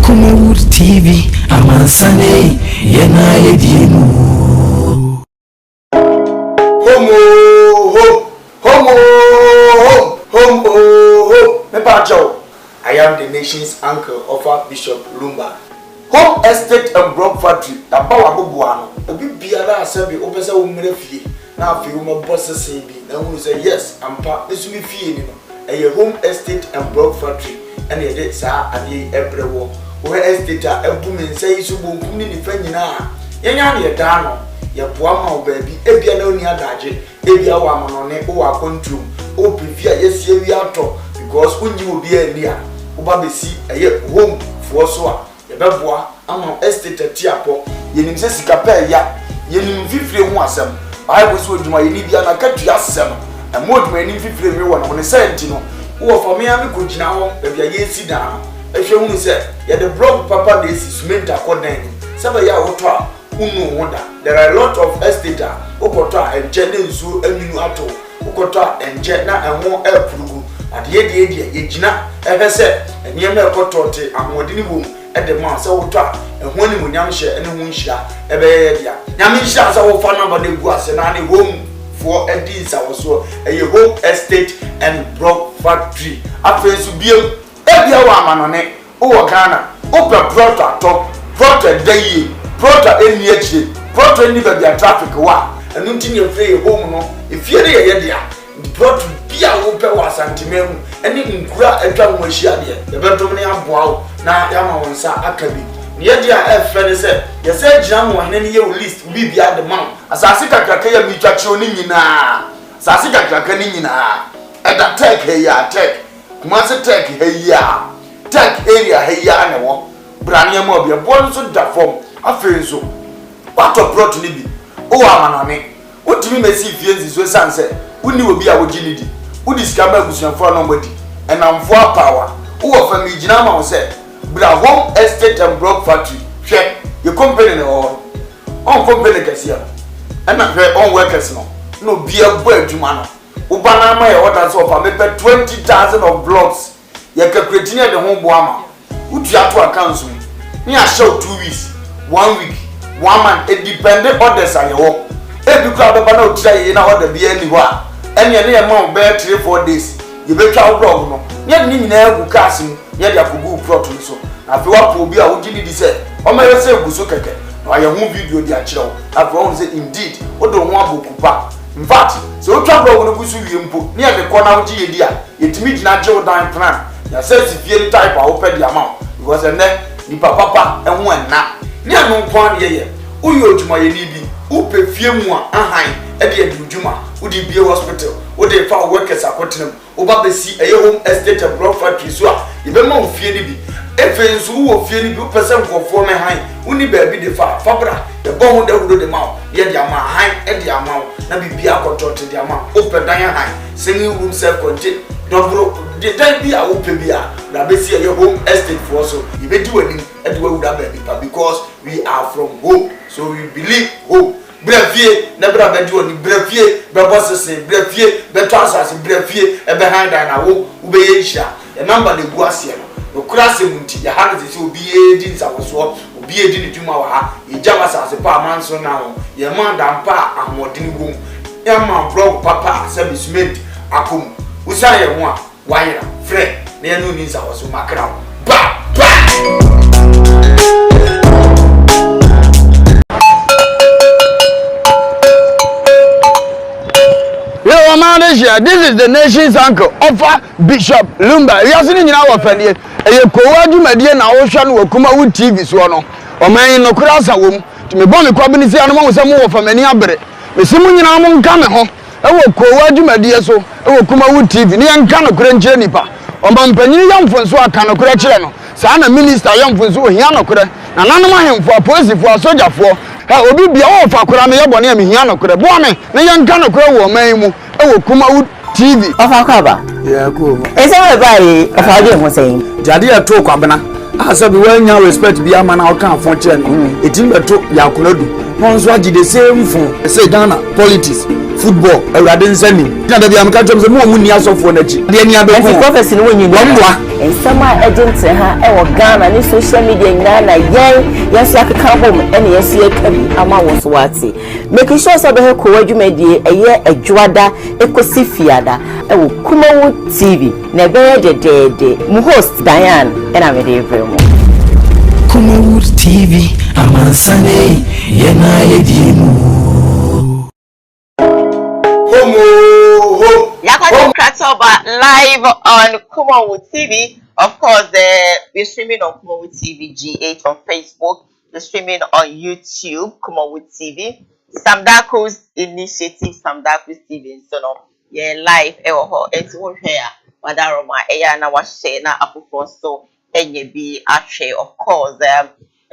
KUMAWOOD TV amansane yena yedimu I am the nation's uncle of Bishop Lumba. Home estate and broad factory. The power of Buano. A big biara assembly opens a woman fee. Now, if you want bosses say, then we say yes, and part this will be fee. A home estate and broad factory. And a dead sir and ye every war. Where estate are a woman says you won't come in the friend now. Yan dano. Ya poama baby, ebia na oni adaje, ebia wa manone o wa control, o prefia yes ye wi ato because unyi obi ani a, oba besi eye home for so a, yɛbɛboa ama estate atiapo yenim sɛ sika pɛ ya yenim fifire ho asɛm ayɛ so odwuma yeni bia na katua asɛm ɛmo odwuma yenim fifire mi wɔ no ne sɛ nti no wo fa me ami ko gyina ho baabi a yɛsi da ehwɛ hu sɛ yɛde block papa de esi cement akɔdan sɛ ba ya woto a unu ho da there are a lot of estate a okoto a enje ne nsuo anunu ato okoto a enje na ɛho ɛpurugu adeɛ deɛ yɛgyina ɛhɛ sɛ nneɛma ɛkɔtɔ te ahoɔden ni wom ɛde ma sɛ woto a ɛho ni munyam hyɛ ɛne ho nhyira ɛbɛyɛ dia nyame nhyira sɛ wofa namba de gu ase na ne home for edi nsawoso ɛyɛ home estate and block factory afei so biem ebia wa amanone wo Ghana opa proto atɔ proto dayi proto eni akyire proto eni ba bia traffic wa ɛnu nti ne free home no efie de yɛ dia proto bia wo pɛ wa santimemu ɛne nkura atwa ho ahyia de yɛbɛtom ne aboa wo na yama wo nsa aka bi ne dia ɛfɛ ne sɛ yɛsɛ gyina mo hene ne yɛ list bi bia de ma asase kakraka yɛ mi twa kyerɛ ne nyinaa asase kakraka ne nyinaa ɛda tech ya tech kumase tech ya tech area ya ne wo brane ma obi bo nso da form afei nso wato plot ne bi o amanane wotimi mesi fie nziso sanse woni obi a wogini di wodi sika ba gusuafo no mbodi enamfo apawa wo fa mi gina ma wo se bra home estate and block factory hwe ye company ne ho on company kasia ana hwe on workers no bia bo adwuma no wo bana ma ye order so fa me 20,000 of blocks ye calculate ne de ho bo ama utu ato accounts ni a show 2 weeks 1 week 1 month it dependent orders are your e bi kwa baba na otira ye na order bia ni ho a ene ne ye ma be 3-4 days ye be twa blog no ye ni nyina egu cars mu ye dia kugu plot so na fe wa po bi a wo gini di se o ma ye se egu so keke na ye hu video di a kire wo after one say indeed o do ho aboku pa in fact so o twa blog no gusu wie mpo ne ye de ko na wo gi ye di a yetimi gina je wo dan plan ya say si fie type a wo pe di ama because ene ni papa enho enna ne anu kwan ye uyo odwuma ye ni bi upe fie mu a ahan e de adwuma udi bie hospital udi fa workers akotenam oba besi eye home estate and block factory so a ye be ma ofie ni bi efe nso wo fie ni bi upese nkofo me han uni ba bi de fa fabra e bo ho dawudo de ma ye de ama han e de ama na bibia akotote de ama ope dan han semi room self contain dobro de dan bi a ope bi a na besi eye home estate for so ye be di wani e de wawuda ba bi pa because we are from home so we believe home brefie na bra bedi oni brefie be bosese brefie be to asase brefie e be handa na wo ube ye hia e number de gu ase no kura se munti ya ha se obi e di nsawoso obi e di ni dwuma wa ha ye jama asase pa manso na ho ye ma dampa ahmodini wo ya ma blog papa se bisment akom usa ye ho a wayera fre na ye no ni nsawoso makra ba this is the nation's uncle offer Bishop Lumba yasini nyina wo fanie eye Koowaa dwumadie na wo hwa no wa KUMAWOOD TV so no oman no kura sa wom timi bon me kwabini sia no mo se mo wo famani abere mesimu nyina mo nka me ho e wo Koowaa dwumadie so e wo KUMAWOOD TV ne yanka no kura nche nipa oman panyini yamfo nso aka no kura kire no saa na minister yamfo nso ohia no kura na nanom ahemfo apolisiefo asojafo obi bia wo fa kura me yebone am hia no kura bo me ne yanka no kura wo man mu e wo KUMAWOOD TV ofa kwaba yeah cool ese we bai ofa de mo sei jadi ya to kwabena asa bi wanya respect bi ama na oka afon kire no etim beto yakunadu no nso agi the same phone say Ghana politics football awrade nsani na da bi am ka twem se mo ni asofo na chi de ni abeko prophecy no wonyi wonwa ensama agent ha e wo Ghana ni social media nyina na yes akeka bom ene yes akabi ama wo so wate make sure so be Koowaa dwumadie eye adwada ekosi fiada e wo KUMAWOOD TV na be de mu host Diane ena me de evremo KUMAWOOD TV amansane yena yedimu live on KUMAWOOD TV. Of course, we're streaming on KUMAWOOD TV G8 on Facebook. We're streaming on YouTube, KUMAWOOD TV. Sam Darko's initiative, Sam Darko's TV. So no, yeah, live. It's one here. Madaroma, na washena apupo. So NYB Ashe, of course.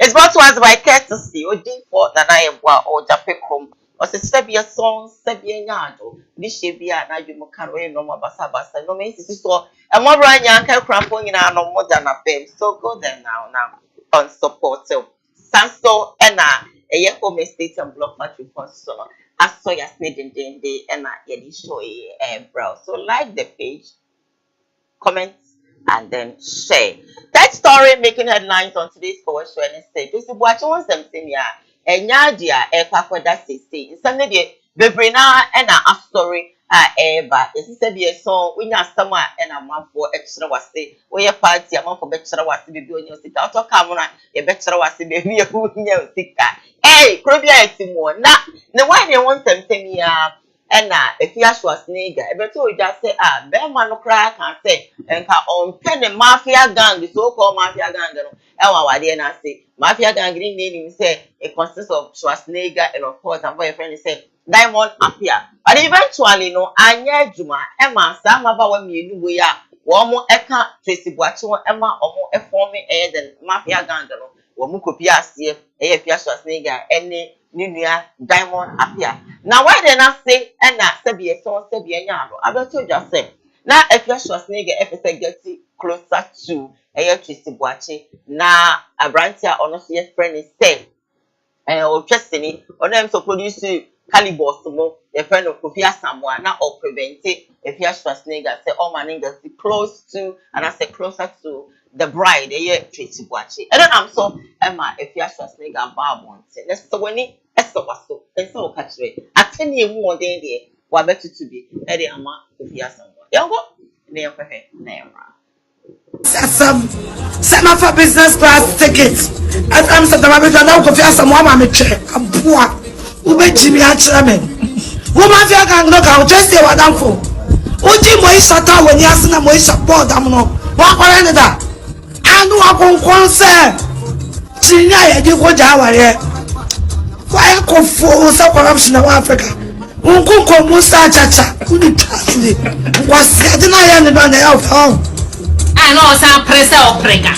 It's brought to us by courtesy. Odi for Nanayewa or Japekom. Or Sebia song, Sebia Yado. This should be an Ajumokan, no more Basa. No means so. A more run yanka cramping in our no more than a babe. So go there now on support. Sanso Enna, a Yako state and block factory for so. I saw your snake day and I show a brow. So like the page, comment, and then share. That story making headlines on today's Koowaa Show and say, this is what you want them saying, yeah. And Yadia, a papa that say, Sunday, the Brina and a story, but this is a song, we know somewhere and a month for extra was say, we are party, a month for better was to be doing your sit out of camera, a better was to be who knows sick. Hey, Krobia is more. Now, the why they want them saying, yeah. And if you ask was nigger, but you just say, Bearman crack and say, and on penny mafia gang, the so called mafia gang, and I say, mafia gang green name say it consists of Schwarzenegger and of course, and boyfriend say, Diamond up here. But eventually, no, Anya Juma, Emma, some about me, we are one more eka, Tracy Boacho, Emma, or more a forming air than mafia gang, or Mukopia, see, a Schwarzenegger, any. Nunia Diamond up here. Now, why did I say, and now, Sabia, so Sabia Yano? I bet you just say, now, if you Schwarzenegger, if it's gets closer to a Tracy Boache, now, a branch here, honestly, a friend is saying, and Destiny, or them to produce Calibos, the friend of Kofia someone, now, or prevent it, if you Schwarzenegger, say, oh, my niggas, close to, and I say, closer to. The bride, Tracy Boache. And then I'm so Emma, if you are Schwarzenegger, Bob wants it. That's so when it's so and so catch it. I 10 years more than there, what better to be Eddie Amma if you are someone. Young name for her, name. Some for business class tickets. As I'm saying, I'm going to have some woman check. A poor Ube Jimmy Hatchaman. Woman, if you can look out, just say what I'm for. Uji Moisha Town when you ask them Moisha Port, I'm no. What or that? I know I won't concern. China, you go down here. Why go for some corruption in Africa? Uncle Musa Chacha, who did was setting I ended on the home. I know some press or breaker.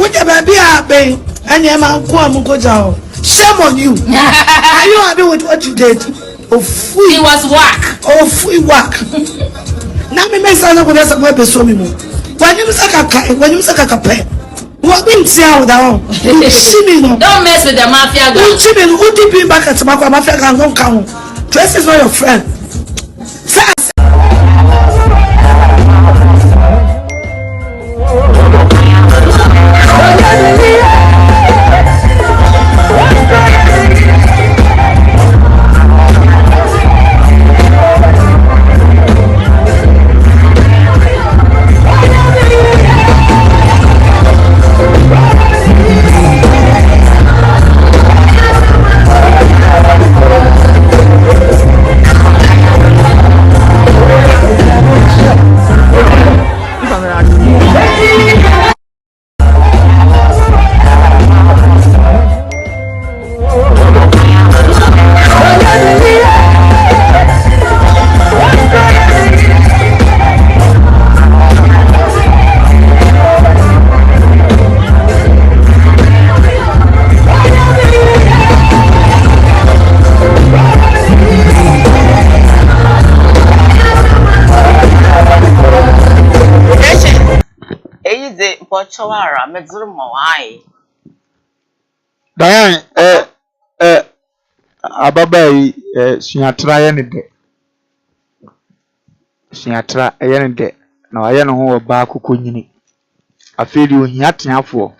Whatever be happening, and your man go down. Shame on you. Are you happy with what you did? Oh, free was work. Oh, free work. Now me make some of us a web so me. When you say a pay, what means here down? Don't mess with the mafia guy. Who did be back at mafia gang? Don't count. Dress is not your friend. Chawara, Medzurmo, I. Diane, Ababai, Siatra any day. Siatra any day. Now I know about Kukuni. I feel you yat for.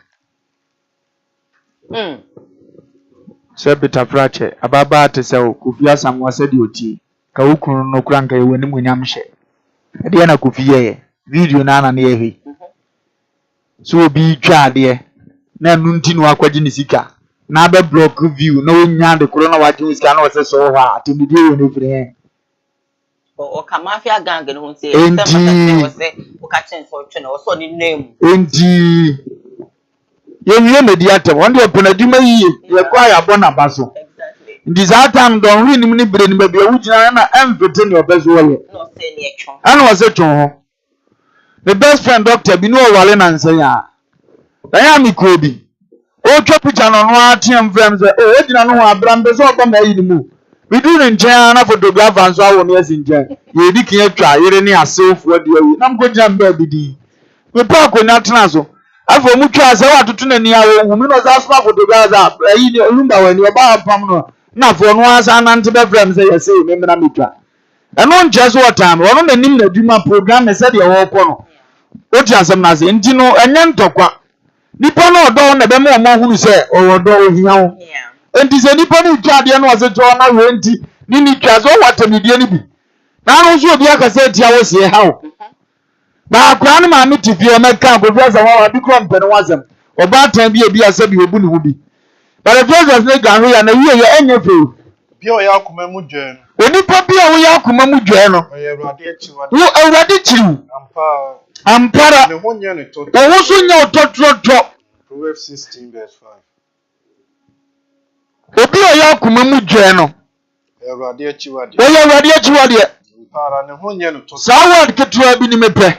Sebita Prache, Ababa to sell Kufia some was said you tea. Kaukun no crank when Yamshe. Diana Kufia, video nana near he. So be tried there. Na nunti no akwaji sika. Na be block view no nya de corona watching sika na wose so ha to me dey woni free. O ka mafia gang no say say wose o ka chen so twe na so ni name. Enti ye mediator won dey ponadima yi ye kwa ya bona baso. Ndi za time don wi nim ni bre ni ba bia wugina na emfete ni obezo wole. No say ni etwon. Ana wose twon ho. the best friend doctor bi no wale na nsanya na ya mi ko bi o twa picture no no atem frem say o ejina no ho abram be so oba ma yi ni mu we do ni nchen na photographer so awo no esi nchen ye di kin atwa yere ni asefo de awi na mko jam ba bi di we pa ko na tena so afọ mu twa se wa tutu na ni awo hu mi no za so photographer yi ni olumba wani oba pam no na fo no asa na nte be frem say yes me me na mi twa eno nche so time wono na nim na duma program e se de wo ko no o ti asem na se nti no enye ntokwa nipa no odo na be mo mo hunu se odo ohia ho enti se nipa no twa de no ase twa na we enti ni twa so watamidie ni bi na no so obi aka se tia wo se ha wo ba kwa no ma me tifie me ka ko fi asa wa bi kro mpe no wasem oba tan bi ebi asa bi obu ni hu bi but the Jesus ne gan ho ya na wie ye enye fe bi o ya akoma mu dwen onipa bi a wo ya akoma mu dwen no wo awurade chiru ampara ne ho nya ne to wo so nya ototroto Proverbs 16 verse 5 obi a ya akoma mu dwen no awurade achiwade wo ya awurade achiwade ampara ne ho nya ne to sawad ketwa bi ni mepe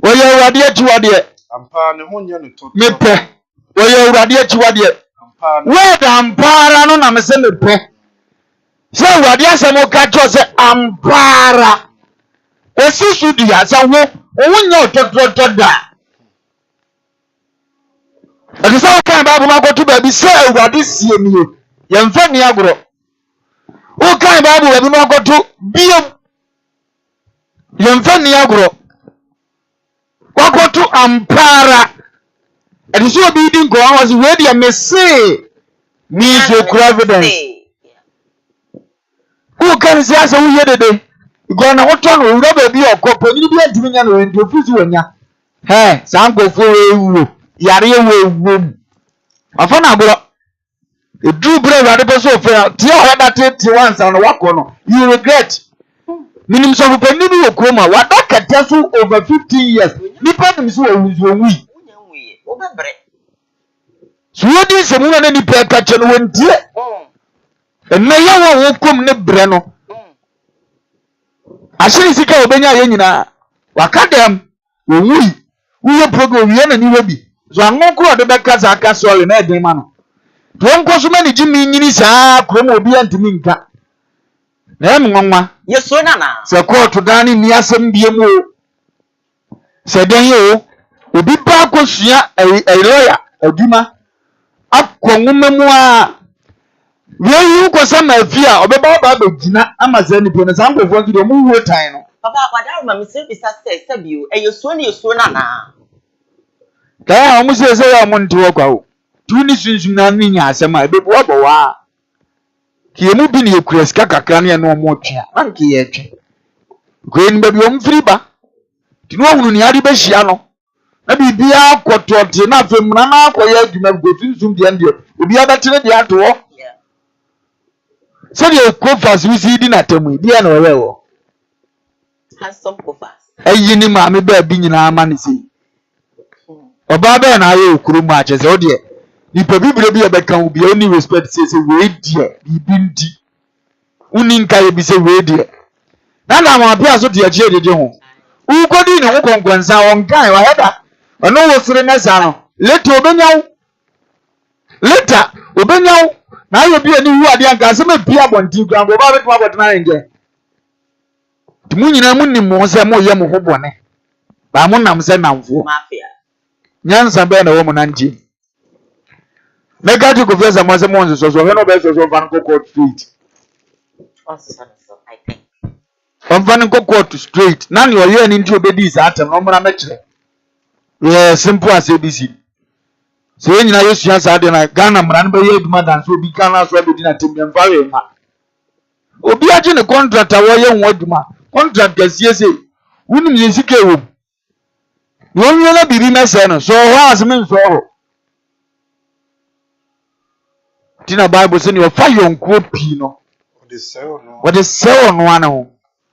wo ya awurade achiwade ampara ne ho nya ne to mepe wo ya awurade achiwade word ampara no na me se mepe se awurade asemo ka cho se ampara esisu di asa wo nya ototroto da ati sa kan Bible ma go to ba bi se awurade sie ni ye mfa ni agoro o kan Bible bi ma go to biom ye mfa ni agoro wa go to ampara ati so bi di nko was we dia me say needs your evidence who can say as we dede go na woto no wura ba bi okopo ni bi antimi nya no enti ofisu wanya sanko fo ewu yare ewu afa na agoro e do brave ade be so fe ti o da ti once and wako no you regret minim so pe ni bi okoma wada kata so over 15 years ni pa nim so owuwi wo bebre so wodi se mu na ni pa ka che no wontie na ya wo kom ne bre no ashiri sika obenya ye nyina wakadem owuwi uye program ye na ni webi so anoko de be kasa aka so na edin ma no to nko so mani jimi nyini saa krom obi antimi nka na em nwanwa yeso na na se court dani ni asem bie mu se den ye obi ba kosua lawyer aduma akonwuma mu a we ko sama afia obeba ba gina amaze ni pe na sanko fo ngi do mu wo tan no papa kwadaru ma misi bisa se bio yeso na na ka o mu se ya mu ntiwo kwa o tuni sunsun na ni nya asema ebe bo bo wa ki mu bi ni ekures kakakra ne no mo twa anki ye twa ko en ba bi o mfiri ba tinu ohunu ni ade be hia no na bibia akotote na afem na akoye adwuma go sunsun de ande obi abatere de ato so the kofas we see di na temu di na owe wo handsome kofas ayi ni ma me ba bi nyina ama ne sei oba ba na aye okuru mu ache se o de ni pe bibire bi e be kan obi oni respect say we die bibi ndi uni nka ye bi say we die na na ma bia so de ache de ho u ko di ne wo konkwansa won kan wa heda ono wo sire na sa no later obenyaw na ayo bi ani wu ade anka se me bia bonti kran bo ba be tuma botna nje tumu nyina mu nim mo se mo ye mo ho bone ba mo nam se namfo mafia nyansa be na wo mo nanji negative confess mo se mo nso so he no be so van court street I think van court street na ni oye ni nti obedi sa atem no mo na me kire simple as ABC so nyina yesu asa de na Ghana mran be ye aduma dan so obi kan na so be na tembiam fa we ma obi age ne contractor wo ye ho aduma contract gasie se wunim ye sika ewo wo nwe na bibi na se no so ho asem so ho tina Bible se ni o fa yonko pi no what is so no ana ho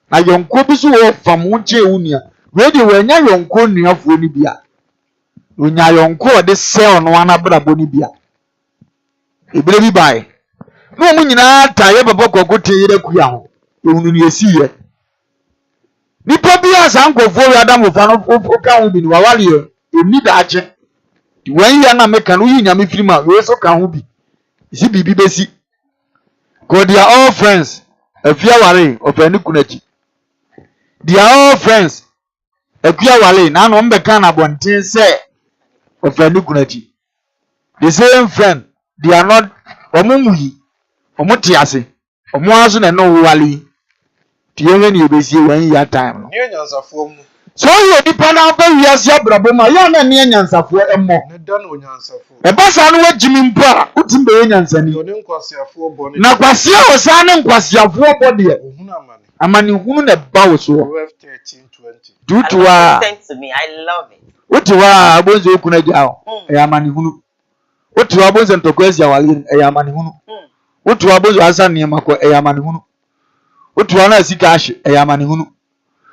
na yonko bi so wo fam wo che wunia we de we nya yonko nuafo ni bia onya yonko de sell no ana brabo ni bia ebere bi bai no mu nyina ta ye baba kokote yire kuya ho ehunu ni esiye nipa bi asanko fo wi adam fa no ka ho bi ni wawale e ni daaje wan ya na meka no yi nyame firi ma we so ka ho bi isi bibi besi go they are all friends afia ware ofani kunachi they are all friends afia ware na no mbeka na bonten se ofani kunachi the same friend they are not omuyi omutiase omuaso na no wale tiye ni ebesi wan ya time no Nye nyansafo mu. so you nipa na ba wiase abrabo ma ya na ne nyansafo emmo Ne da no nyansafo. e ba sa no wagimi mpo a utimbe ye nyansani Yo ne nkwasiafo bo ne. na kwasia o sa ne nkwasiafo bo de Ohunu amane. amani hunu na ba wo so 12:13:20. dutuwa Sent to me. I love it. utuwa abonzo okuna jao e amani hunu utuwa abonzo ntokwesi awali e amani hunu utuwa abonzo asa ne mako e amani hunu utuwa na sika ahye e amani hunu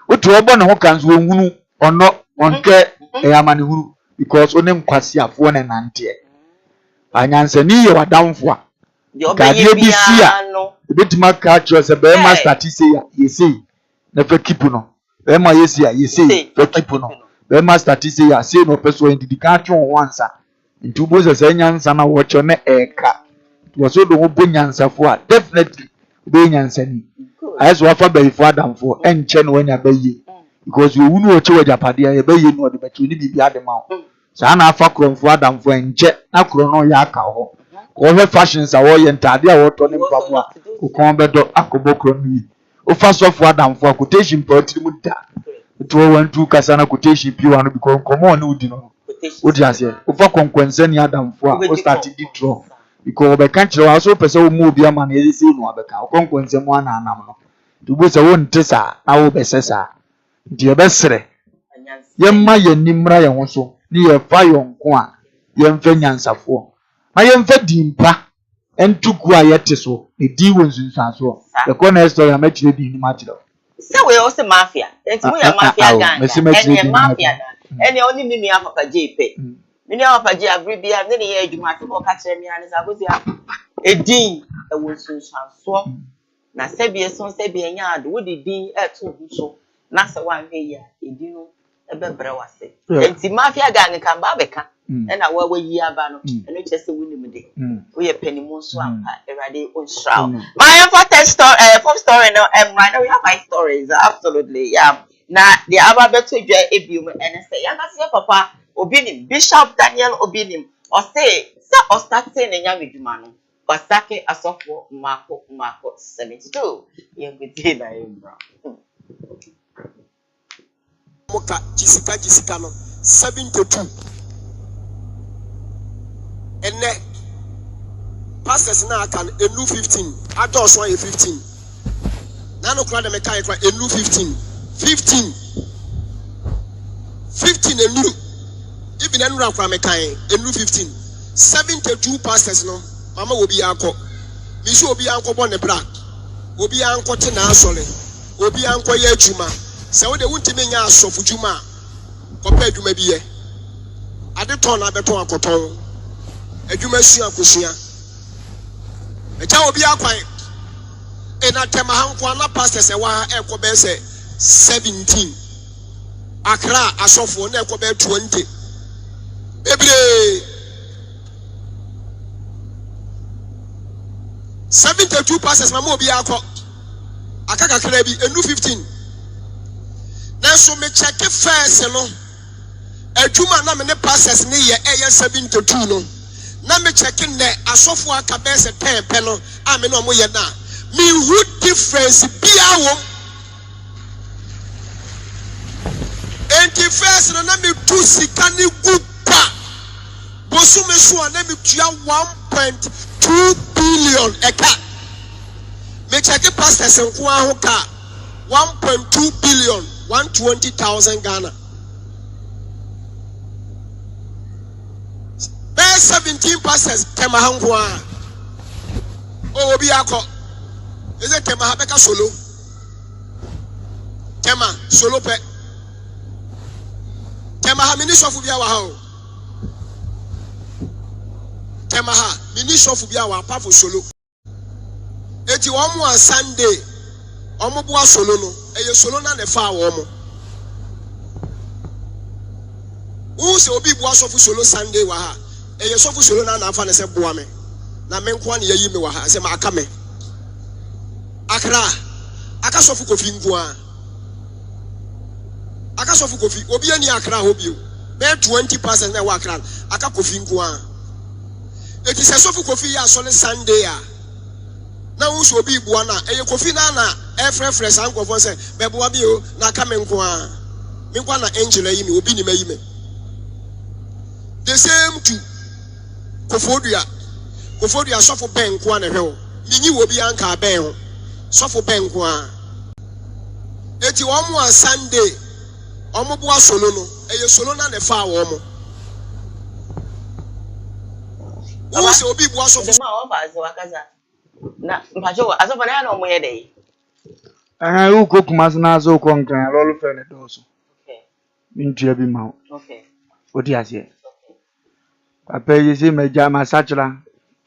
utuwa bo ne ho kanzo hunu ono onke e amani hunu because one nkwasiafo ne nante anyansani ye wadamfo a gadie bi sia ebetima ka cho se be ma start say ya yesi na fa kipu no be ma yesi ya yesi fa kipu no be ma start say ya say no person ndidi ka cho wansa nti bo se nyansa na wo cho na eka wo so do bo nyansafo a definitely be nyansani as wa fa be fo adamfo enche no wanya baye because we wunu o che wajapade ya baye no de betu ni bibi adema sa na afa kromfo adamfo enche na kro no ya aka ho ko he fashions a wo ye ntade a wo to ne mpabo a ko kon bedo akobokro ni o fa sofo adamfo quotation party mu da to wan tu kasa na quotation pi wa no because komo na udi no odi ase o fa konkwense ni adamfo a o start di draw because be kan kire wa so pese wo mu obi ama na ye se no abeka o konkwense mu ana anam no to bo se wo ntesa na wo be sesa di be sere yemma yenimra ye ho so ni ye fa yonko a yemfa nyansafo ma yemfa dimpa entuku a yete so e di wonsunsanso the corner story am actually di ni matiro se we o se mafia enti we ya mafia gang eni mafia eni oni ni afapa jepe ni afapa je abribia ni ye adwuma se ko ka kire mi ani sa gosi edin e wonsunsanso na sebie son sebie nya ado wo di din eto hu so na se wan hwe ya edin no ebebre wase enti mafia gang kan ba beka na wa yi aba no eno chese wunim de wo ye panimu so ampa erade on shroud my fourth story no I know we have 5 stories absolutely yeah na the aba beto dwa ebium ene say ya na se papa obinim Bishop Daniel obinim o say o start say ne nya medwuma no Pasake asofo mako 72 yengudi na embra moka jisika no 72 ene pastors na kan enu 15 adults one 15 na no kra de mekai kra enu 15 enu even enu ra kra mekai enu 15 72 pastors no mama obi anko mi so obi anko bo ne bra obi anko te na asole obi anko ye adwuma se wo de wuntimi nya asofu dwuma ko pa adwuma bi ye ade ton na beton akoton adwuma sua kosua echa obi akwan ena tema hanko na pastors e wa e ko be se 17 akra asofo na e ko be 20 bebre 72 pastors mama obi akọ akaka kra bi enu 15 na so me check first no adwuma na me ne pastors ne ye 72 no na me check ne asofo aka be se 10 pe no a me no mo ye na me who difference bia wo enti first no na me tu sika ni gupa bosu me so na me tua 1.2 billion eka me check pastors nko aho ka 1.2 billion 120,000 Ghana be 17 pastors tema hanko a o obi akọ eze tema ha beka solo tema solo pe tema ha ministry of bia wa ha o tema ha ministry of bia wa pa for solo eti one more Sunday Omoboa solo no. Eye solo na ne fa wo mo. Who se obi boa so fu solo Sunday wa ha. Eye so fu solo na afa ne se boa me. Na me nko na yeyi me wa ha se ma aka me. Akra. Aka so fu kofi nko a. Aka so fu kofi obi ani akra ho bio. Be 20% na wa akra. Aka kofi nko a. Eti se so fu kofi ya so ne Sunday a. Na wo so obi boa na eye kofi na fresh ankofo se be boa bi o na aka me nko a. Me nko na angel ayi me obi ni mayi me. The same to Kofodia suffer ben kwa na hwe. Minyi wo bi anka ben ho. Suffer ben kwa. Eti omo a Sunday. Omo boa solo no. Eye solo na ne fa wo mo. Wo se obi boa suffer. Ma wo ba ze wakaza. Na mpacho asofa na no mo ye dey. U ko Kumasi na zo ko nkran lolu fe ne doso. Okay. Mintua bi ma. Okay. Odi ase. Papa yesi meja masachra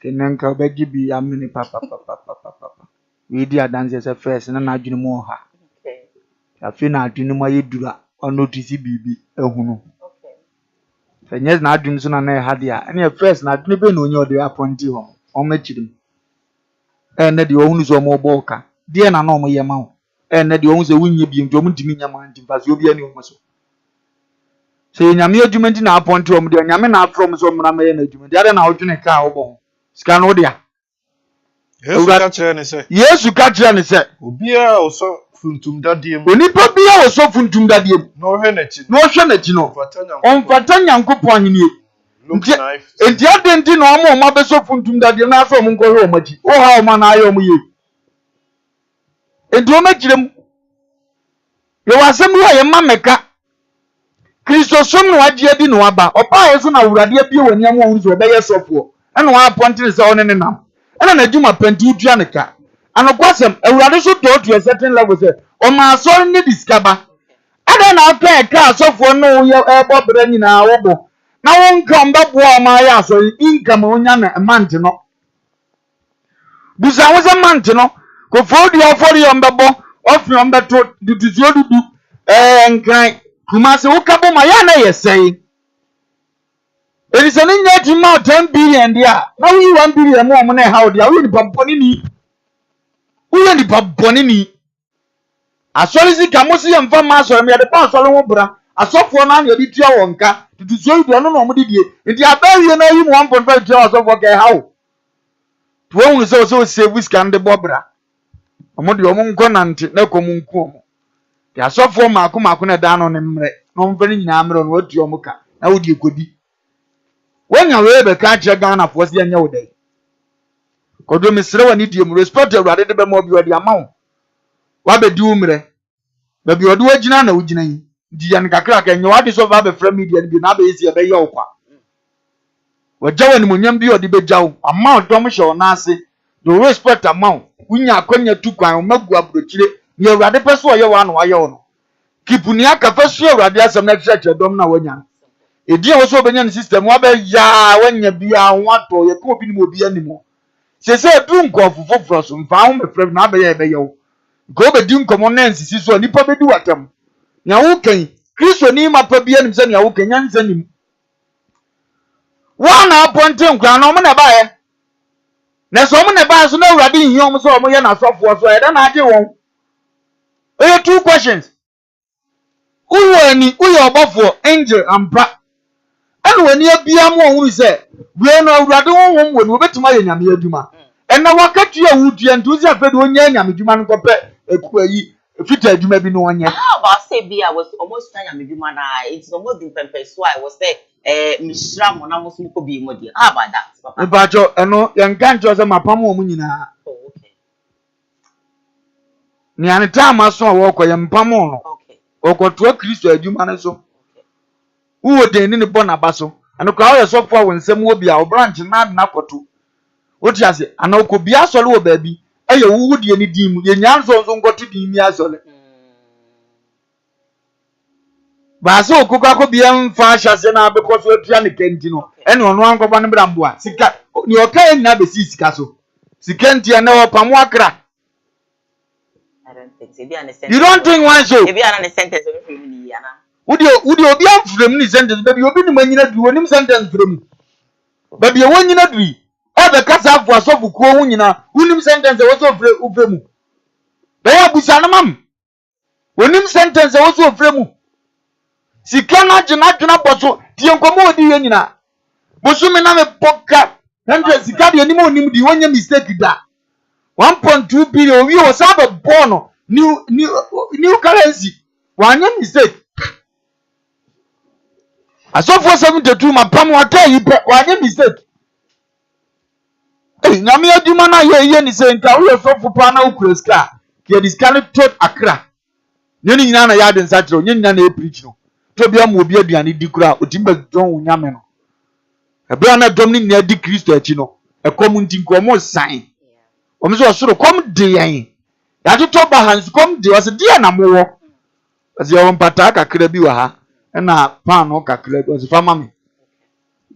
kenenka obegi bi amini papa. We di adanse se first na adwene mu ha. Okay. Afi na adwene mu ayedura onotisi bibi ehunu. Okay. Fenyes na adwene so na ha dia. Ene first na adwene be na onye ode appointi ho. O machirim. Na de ohunu so mo boka. Die na no mo yema ho. Na de ohunu se wunye bi nto mo ntimi nyama ntimfase obi ani ho so. Se nyame adwumenti na appointi o mo de nyame na afrom so mra ma ye na adwumenti. Ade na odwene ka obo. Sika no dia. Yesu ka kire ne se. Yesu ka kire ne se. Obi a oso funtum dadiem. Onipa bia oso funtum dadiem. No hwe na chi. No hwe na chi no. Onfata nyankopon henie. Enti adenti na omo ma beso funtum dadiem na afa omo nko hwe omo chi. O ha omo na ayo omo ye. Enti o ma kirem. Yo wasem wo ye ma meka. Kristo som no agye di no aba. Opa yeso na wurade abie wani am wo nso obeye sofo. Ena wa appointed se one ne nam. Ena na djuma penti utua ne ka. Anokwasem awurade so to a certain level se o ma so ne discover. Ada na aka ka sofo no ye ebo bra nyina wo na won kan ba bo ma ya so income onya na month no. Busa wo se month no ko fodi ofori yombebo ofi yombeto dutuzo dudu nkran Kumasi ukabo ma ya na yesei. Elisani nyati ma 10 billion dia. Na wi 1 billion mo na ha dia. Wi ni baboni ni. Wi ni baboni ni. Asori si kamosi ya mfa ma asori me de pa asori wo bra. Asofo na na bi tia wonka. Tutuzo idu no no mo didie. Nti abawie na yi 1.5 tia asofo ke ha o. Tuwo hu so save scan de bobra. Omo de omo nko nante na komu nko omo. Ya asofo mako na da no ne mre. No mfani nyina mre no watu omo ka. Na wodi ekodi. When you were ka kire Ghana for se anya wodai kodo misre wani die mu respect awurade de be mo bi odi amawo wa be di umre be bi odi wagina na wugina yi di ya nkakra ka nya wadi so va be fra media bi na be yesi e be ye okwa wajawa ni munyam bi odi be jawo amawo dom hye na ase do respect amawo unya akonya tu kwan magu abrochire ni awurade pese o ye wa na wa ye no kipuni aka fasu awurade asem na kire dom na wanya edi o so benya ni system wa be ya wanya bia wato ye ko bi ni mo bia ni mo se du nkofu foforo so mfa ho mefrem na be ye be ye wo go be di nkomo na nsisi so nipa be di watam nya wo kan Kristo ni ma pa bia ni se nya wo kan nya nsa nim wa na appoint nkwa na mo na ba ye na so mo na ba so na awurade hi o mo so mo ye na sofo so e da na age won two questions uyo obofo angel ampa enu wani abia mo ohuru se we no awurade wonwom woni obetuma ye nyame aduma ena wakatu ya wudua ntuzi afede onya nyame aduma no kope ekuwa yi fita aduma bi no onya about say bia was almost nyame aduma na it's almost the pempe so I was say mishra mo na mo so ko bi mo dia how about that papa ebajo eno yanka njo se mapam o mu nyina okay ni ane time so wo ko yempam no okay okoto Kristo aduma no so uwo den ni bo na baso eno kwa wo so fo wo nsem wo bia wo branch na koto oti ase ana okobi asole wo baabi eye wo die ni dim ye nyanso nso ngoto dim mi asole ba so okoko akobi emfa ahase na abekọ so atua ne kenti no ene ono ankoba ne brambo a sika ni okai na be sika so sika ntia na wo pamo akra I don't think so. You don't think one so? Maybe I understand sentence from me, Yana. Would you be up from the sentence? Baby, you be when you do one sentence from. Baby, when you not be. Ebe kasa for so for ko nyina. Unim sentence was of mu. Be abusa na mam. Onim sentence was of mu. Sika na jina boso. Ti enkomo odi nyina. Boso me na me poka. 100 sika de anim onim di wonya mistake da. 1.2 billion we was have a born new currency. One mistake. I saw for 72 my pam wa tell you one mistake. Hey, na me aduma na ye ni say nka we so for pa na ukreska. Ke dis can tot akra. Nyeni nyina na ya den satro, nyeni nyina na e preach no. To bia mo obi aduane di kura, otimba don unyame no. Ebia na dom ni na di Kristo achi no. E community nkomo sign. Omi so soro kom de yan. Ya to ba hans kom de was de na mo wo. As your mpata kakra bi wa ha. Na pan no kakra bi was fama me.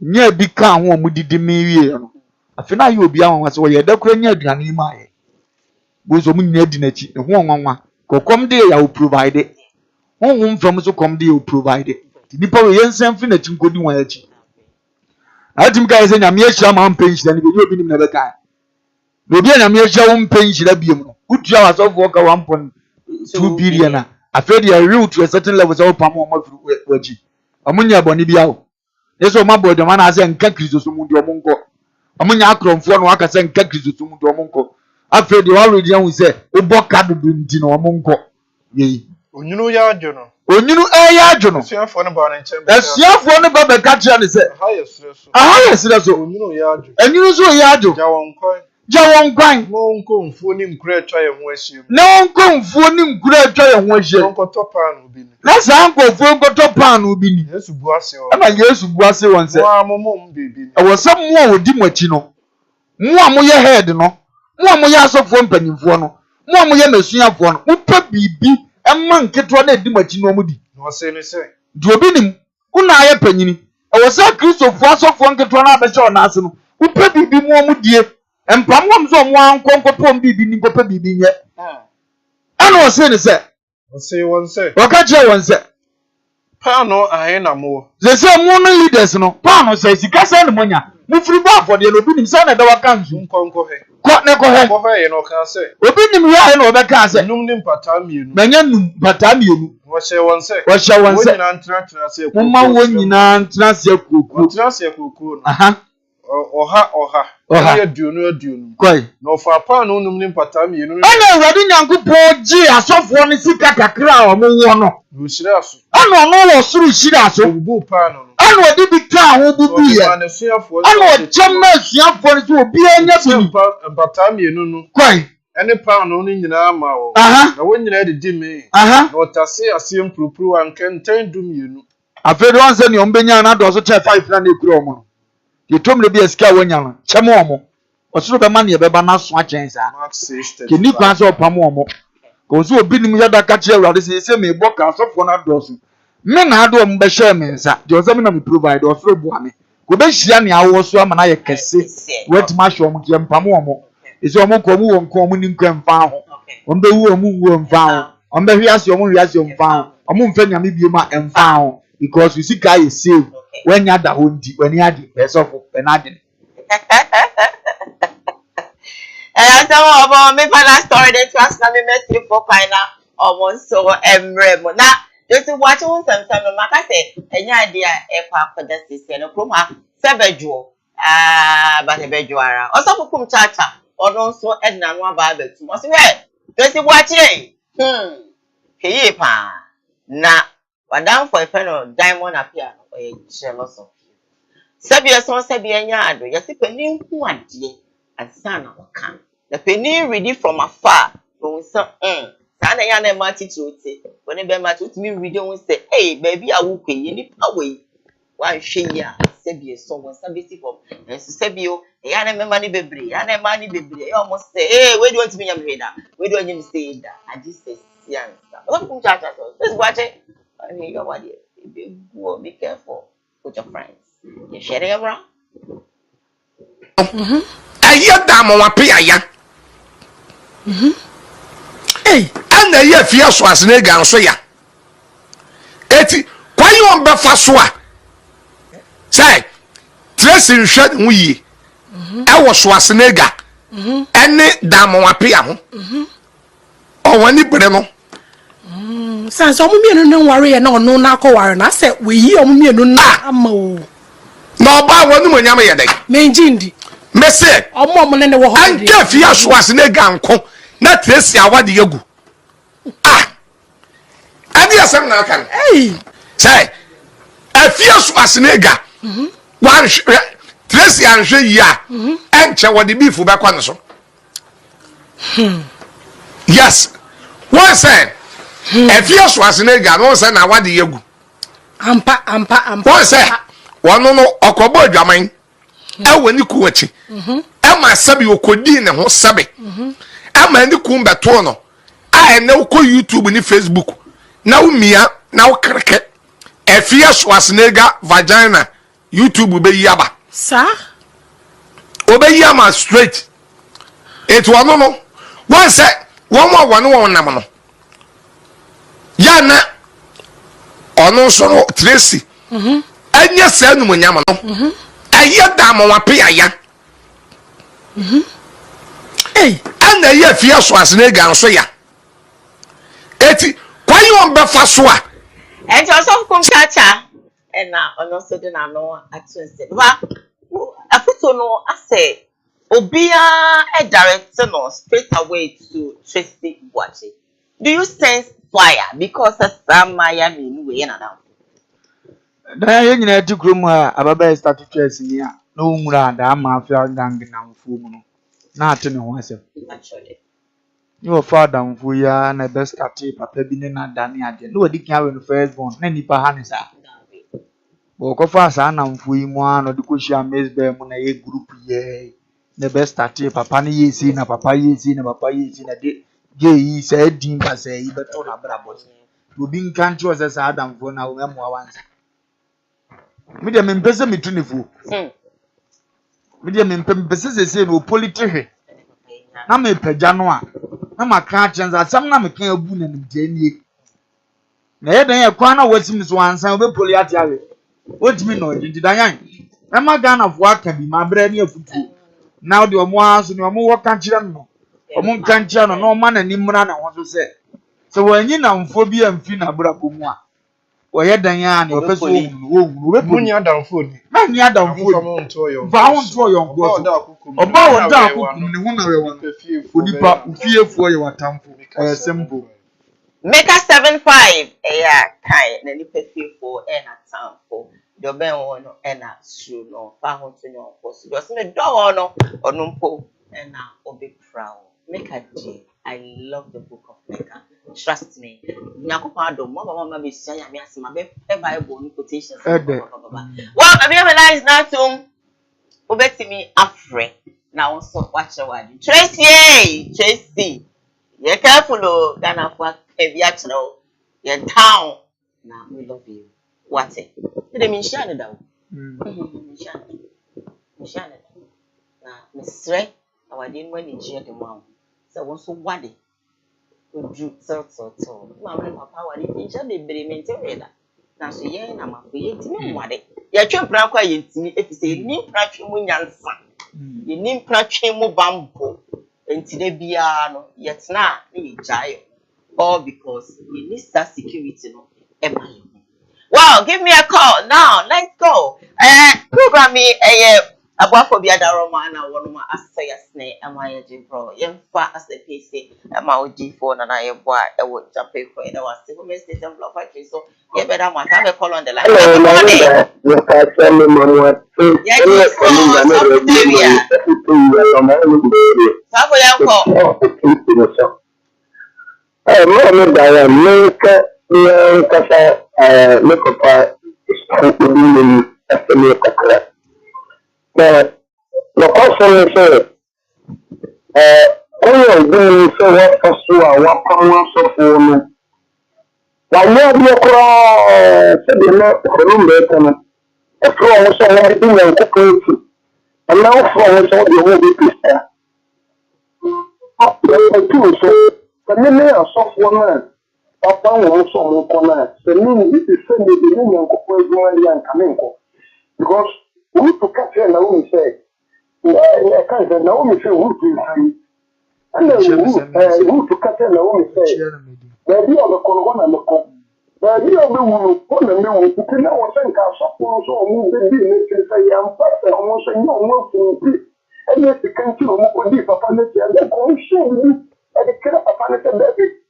Nya bi ka ho omudidi me wie no. Afina ye obi anwa so ye da kura nya aduane ma ye. Bo so mu nya di na chi. E ho nwanwa. Ko kom de ya wo provide. Ho mfam so kom de ya wo provide. Nipa we yensen fi na chi nkodi wan ya chi. Atim ka ye se nya me ehira ma mpenshi na ni bi obi nim na be ka. Maybe I am here showing pain should have been. Good hours of work 1.2 billion. I feel you real to a certain level of Pamo Waji. Amunya Bonibiao. Yes, my boy, the man has a country to Sumundo Munko. Amunya Akron for no Waka send country to Sumundo Munko. I feel the already young say, O Boka do Dino Munko. Yea. You know, ya journal. When you know, a journal. See, I'm for about it. That's your phone about the country and say, highest, that's all. You know, Yaju. And you know, Yaju. Jawon kwan no nko mfuo ni mkura twa ye ho ahiem no nko mfuo ni mkura twa ye ho ahiem nko topan obi ni na sa nko mfuo nko topan obi ni Yesu bu ase o na Yesu bu ase won se wa momom bebi e wo se mo a odi machi no mo a mo ye head no mo a mo ye asofo mpanimfo no mo a mo ye masuafo no mo pa bibi emma nketo na edi machi no mo di no se ni se di obi nim una aye panyini e wo se Kristofo asofo nketo na abeche ona ase no mo pa bibi mo mo die Empamwam so mo ankonko pom bibi ni kopa bibi nye. Ano se ni se. O se won se. O ka je won se. Pa no ahe na mo. Se mo no leaders no. Pa no se sika se ne monya. Mu firi ba afode no bi nim se na da waka nzu. Nkonko he. Ko ne ko he. Ko he no ka se. Obi nim ya he no be ka se. Num nim pata mienu. Manya num pata mienu. Wo se won se. Wo se won se. Wo nyina ntra se ko. Mo wo nyina ntra se ko. Ntra se ko no. Aha. Oha. Ya duonu. Koi. No fa pa no num nim pata mi no. Ana Awurade Nyankopon ji asofo ne sika kakra o mo wo no. No shira aso. Ana no wo suru shira aso. Bu pa no. Ana odi bi ka ho bubu ye. Ana o chema suafo ne so obi anya bi. Pata mi no. Koi. Ene pa no ni nyina ma wo. Na wo nyina de me. Na o tase asem purupuru ankenten dum yenu. Afedo anse ne ombenya na do so che 5 na ekuro mo no. You told me to be a scale when you're Chamomo. Or so the money about not swatching. Can you answer Pamomo? Because you have been in the catcher, they say me book out of 100 dozen. Men had one by Sherman, sir. Josamina provide or through Buami. Go be Shiani, I was so man I can say, wet mushroom, Jam Pamomo. Is your monk who common in Cram found. On the womb found. On the reaction found. A moon fenya maybe and found. Because you see, guy is saved. When you had the hundi, when you had the best of Benadin. And I tell about me for that story, they trust me, met for Pina almost so embremo. Now, just watch on some like I say, any idea if I put the system of Kuma, Sabajo, but a bejuara, or some Kum Chacha, or also Edna Barber, must wear. Just watch it. Hepa. Now, but down for a pen of diamond appear. Jealous of you. Sabia son Sabia Yado, yes, a penny one dear, and son of a can. The penny ready from afar, going so, Sana Yana Marty to say, whenever my to me, we don't say, hey, baby, I will pay any away. Why, she ya, Sabia, someone submissive of, and Sabio, Yana money baby, Yana money baby, I almost say, hey, where do you want to be a reader? Where do you say that? I just say, yes, let's watch it. I mean, your body. Be careful with your friends. You sharing around? I hear that on my pay. Hey, and the year fears was nigga and so ya. Eti, why you on Befaswa? Say, Tracy shed we. I was Schwarzenegger. Any damn wapiam. Oh, when you bremo. Sans some men no worry and no nako warren. I said, we hear me no mo. No, by one woman, Yammy, Mainjindi. Messy, or more than the war. and give fears was nigga and co. Not Tracy, I want you. Ah, and yes, I'm not can. Hey, say, a fierce was nigga. One Tracy and she, ya, and what the beef for back on so. Yes, one said, a fierce was nigga, no son, I want you. Ampa. One said, one no, or cobo jamming. I when you coach. Emma Sabi Okodin and Sabi. Emma and the Kumba Tono. I know call YouTube and Facebook. Now Mia, now cricket. A fierce was nigga vagina. YouTube will be yaba. Sir? Obey yama straight. It was no. One set, one namano. Yana. Ono so Tracy. And yes, sir, no yamano. I hear damn on pay ya. Hey, and the year fierce was nigga and so ya. Eti, why you on Befaswa? And also Kumchacha. And now, also, then I know at Tuesday. But I put on no, I say, Obia a director no straight away to Tracy watching. Do you sense fire? Because some Miami way and down. Then you need to groom about started chasing here. No more than that mafia gang and fool. Not in one. Actually, Your father and Fuya and the best at Papa Binna Dania. Nobody can first born, any Pahanisa. Walk fast and Fui one or the Kusha Miss Bermona group, yea. The best at Papa ye seen a Papa ye seen a Papa ye seen a day. Gay said, Dinka say, but on a brabos. You being country as Adam for now, once. Medium in person between the fool. Medium in person, they say no politician. Na me pejanoa na maka as some na me kan abu na mjeni na ye dan ye kwan na wasim so ansan obe poli ate awe wotimi no didi dan na maga na fo aka bi mabre na afutu na de omo aso ne omo wo kan kire no omo kan kire no na omo na nimra na ho so se wanyi na mfo bi amfi na brabo mu a oye dan ya na opeso wo obe poli adamfo ni na ni adamfo va won to yo ngo oba wo da akukum ne ho na we won onipa ufiefo ye watamfo simple Meka 75 kai na ni pefifo na tamfo do ben wono na suru no fa ho to no post do se me do no onumpo na obi proud Meka G. I love the book of Meka. Trust me. Nyakopa do mama be sia ya me asema be Bible ni quotations. Well, I be nice na tum obetimi afre na won so watch your word. Tracy. You careful oh, Ghana for e a chero. You town. Now we love you. What it? They mean shine down. Shine. Na Mr. Our din when you share the mom. So once so wadi. Oju so. Mama papa wadi insha be bere maintain that. Na so ye na mafuye ntimi wadi. Ya twempra kwa ye ntimi efise ni pratwe mu nyansa. Ye ni pratwe mu bambo. Ntide bia no yetna ni jayo. All because you need that security no ema. Wow, give me a call now. Let's go. Program me abwafo bia da Roma na wonuma asayasne ama ye bro. Yemfa as the PC ama OG4 na ye boy e wo jape ko e was the home station block factory so ye better want have a call on the line. Good morning. But the question is, only doing so what pursue what common so for me. While you are across, said you know, Columbia, a flow was already in the country, and now for us all the whole big picture. So, The many are soft woman. Upon also more corner. The meaning this is sending the union of Poison and Kamenko. Because we to catch her Naomi say, I can't say Naomi say who to hang. And then who to catch her Naomi say, the idea of the Congo and the Congo. The idea of the woman, one and no, you can now think of suppose or move the business and say, I'm perfect, almost a young woman. And yet the country will move deep upon it, and then go show you at the care upon it and baby.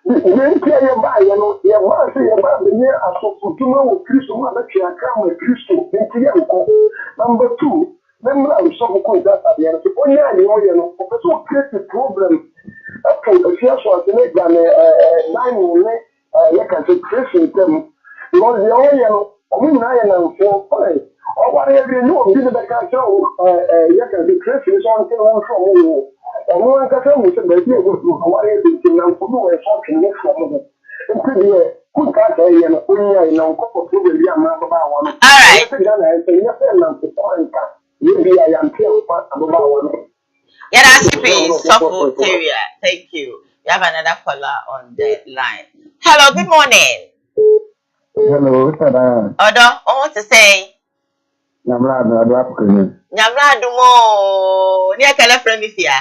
When care you buy, you know, your man say about the year as of tomorrow, Christo, that you are come with Christo, and Tiago. Number two, then I'm so good that at the end of the point, you know, because what creates the problem. Okay, if you have something like 9 minutes, you can say Christian them. Because the only, you know, I mean, 9 and 4, 5. Or whatever you know, you can show, you can say Christian, so I'm going from you. And one can tell me, so that you go to whatever you can now do a fucking next from them. It could be a good guy, and a couple of people, young man about one. All right. I think that I say, yes, and I'm the point. Maybe I am killed about one. Yeah, that's it. Suffolk area. Thank you. We have another caller on the line. Hello, good morning. Hello, Odo, I want to say. Nyamrado, mo. Ni akala friend is here.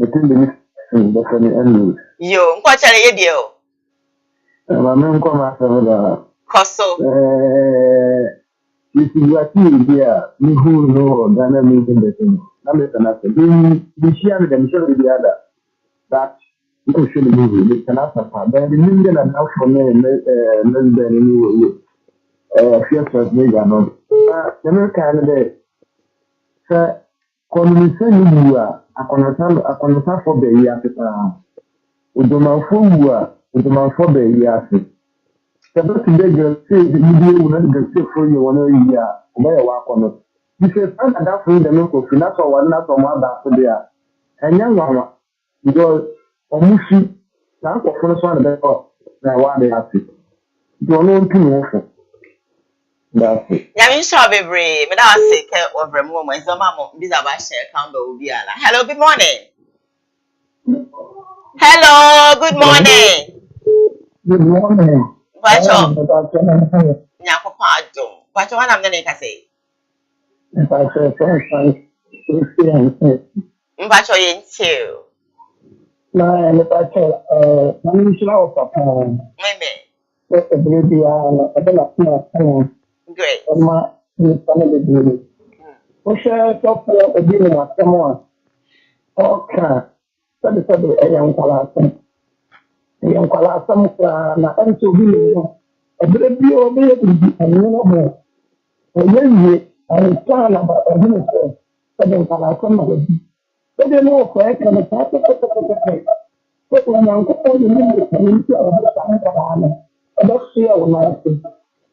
Between the funny and yo, nko chale ye dio. Mama nko masaba. Koso. This is what you hear. Me who know Ghana meeting the thing. I'm not saying. We share with them, share with the other. That you should move. It's an answer. But the million and now for me, less than anyway. Features mega no. America and the community you are a connoisseur for the year. Udoma for the year. The best day girl say the media will not get for you 1 year. By a walk on it. You say, and that's when the local finance or one not from one back there. And young mama, because Omushi, now for first one, the one they have to. You don't know to that's it. Yamin shall be brave, but I'll say care over a moment. So, Mamma, this is about share Campbell will be alive. Hello, good morning. Hello, good morning. Good morning. What's up? Nyakopado. What's one I'm going to say? If I say What's your into? No, and if I say, I'm sure of Maybe. What a baby, I'm great. My family baby. What's your top of dealing with someone? Okay. So the young Palasam. The young Palasam, and to be a baby or baby, and you know more. And plan about a minute. So the Palasam. So they know for and a part of the but when I'm going to the community of the Santa that's here on my thing.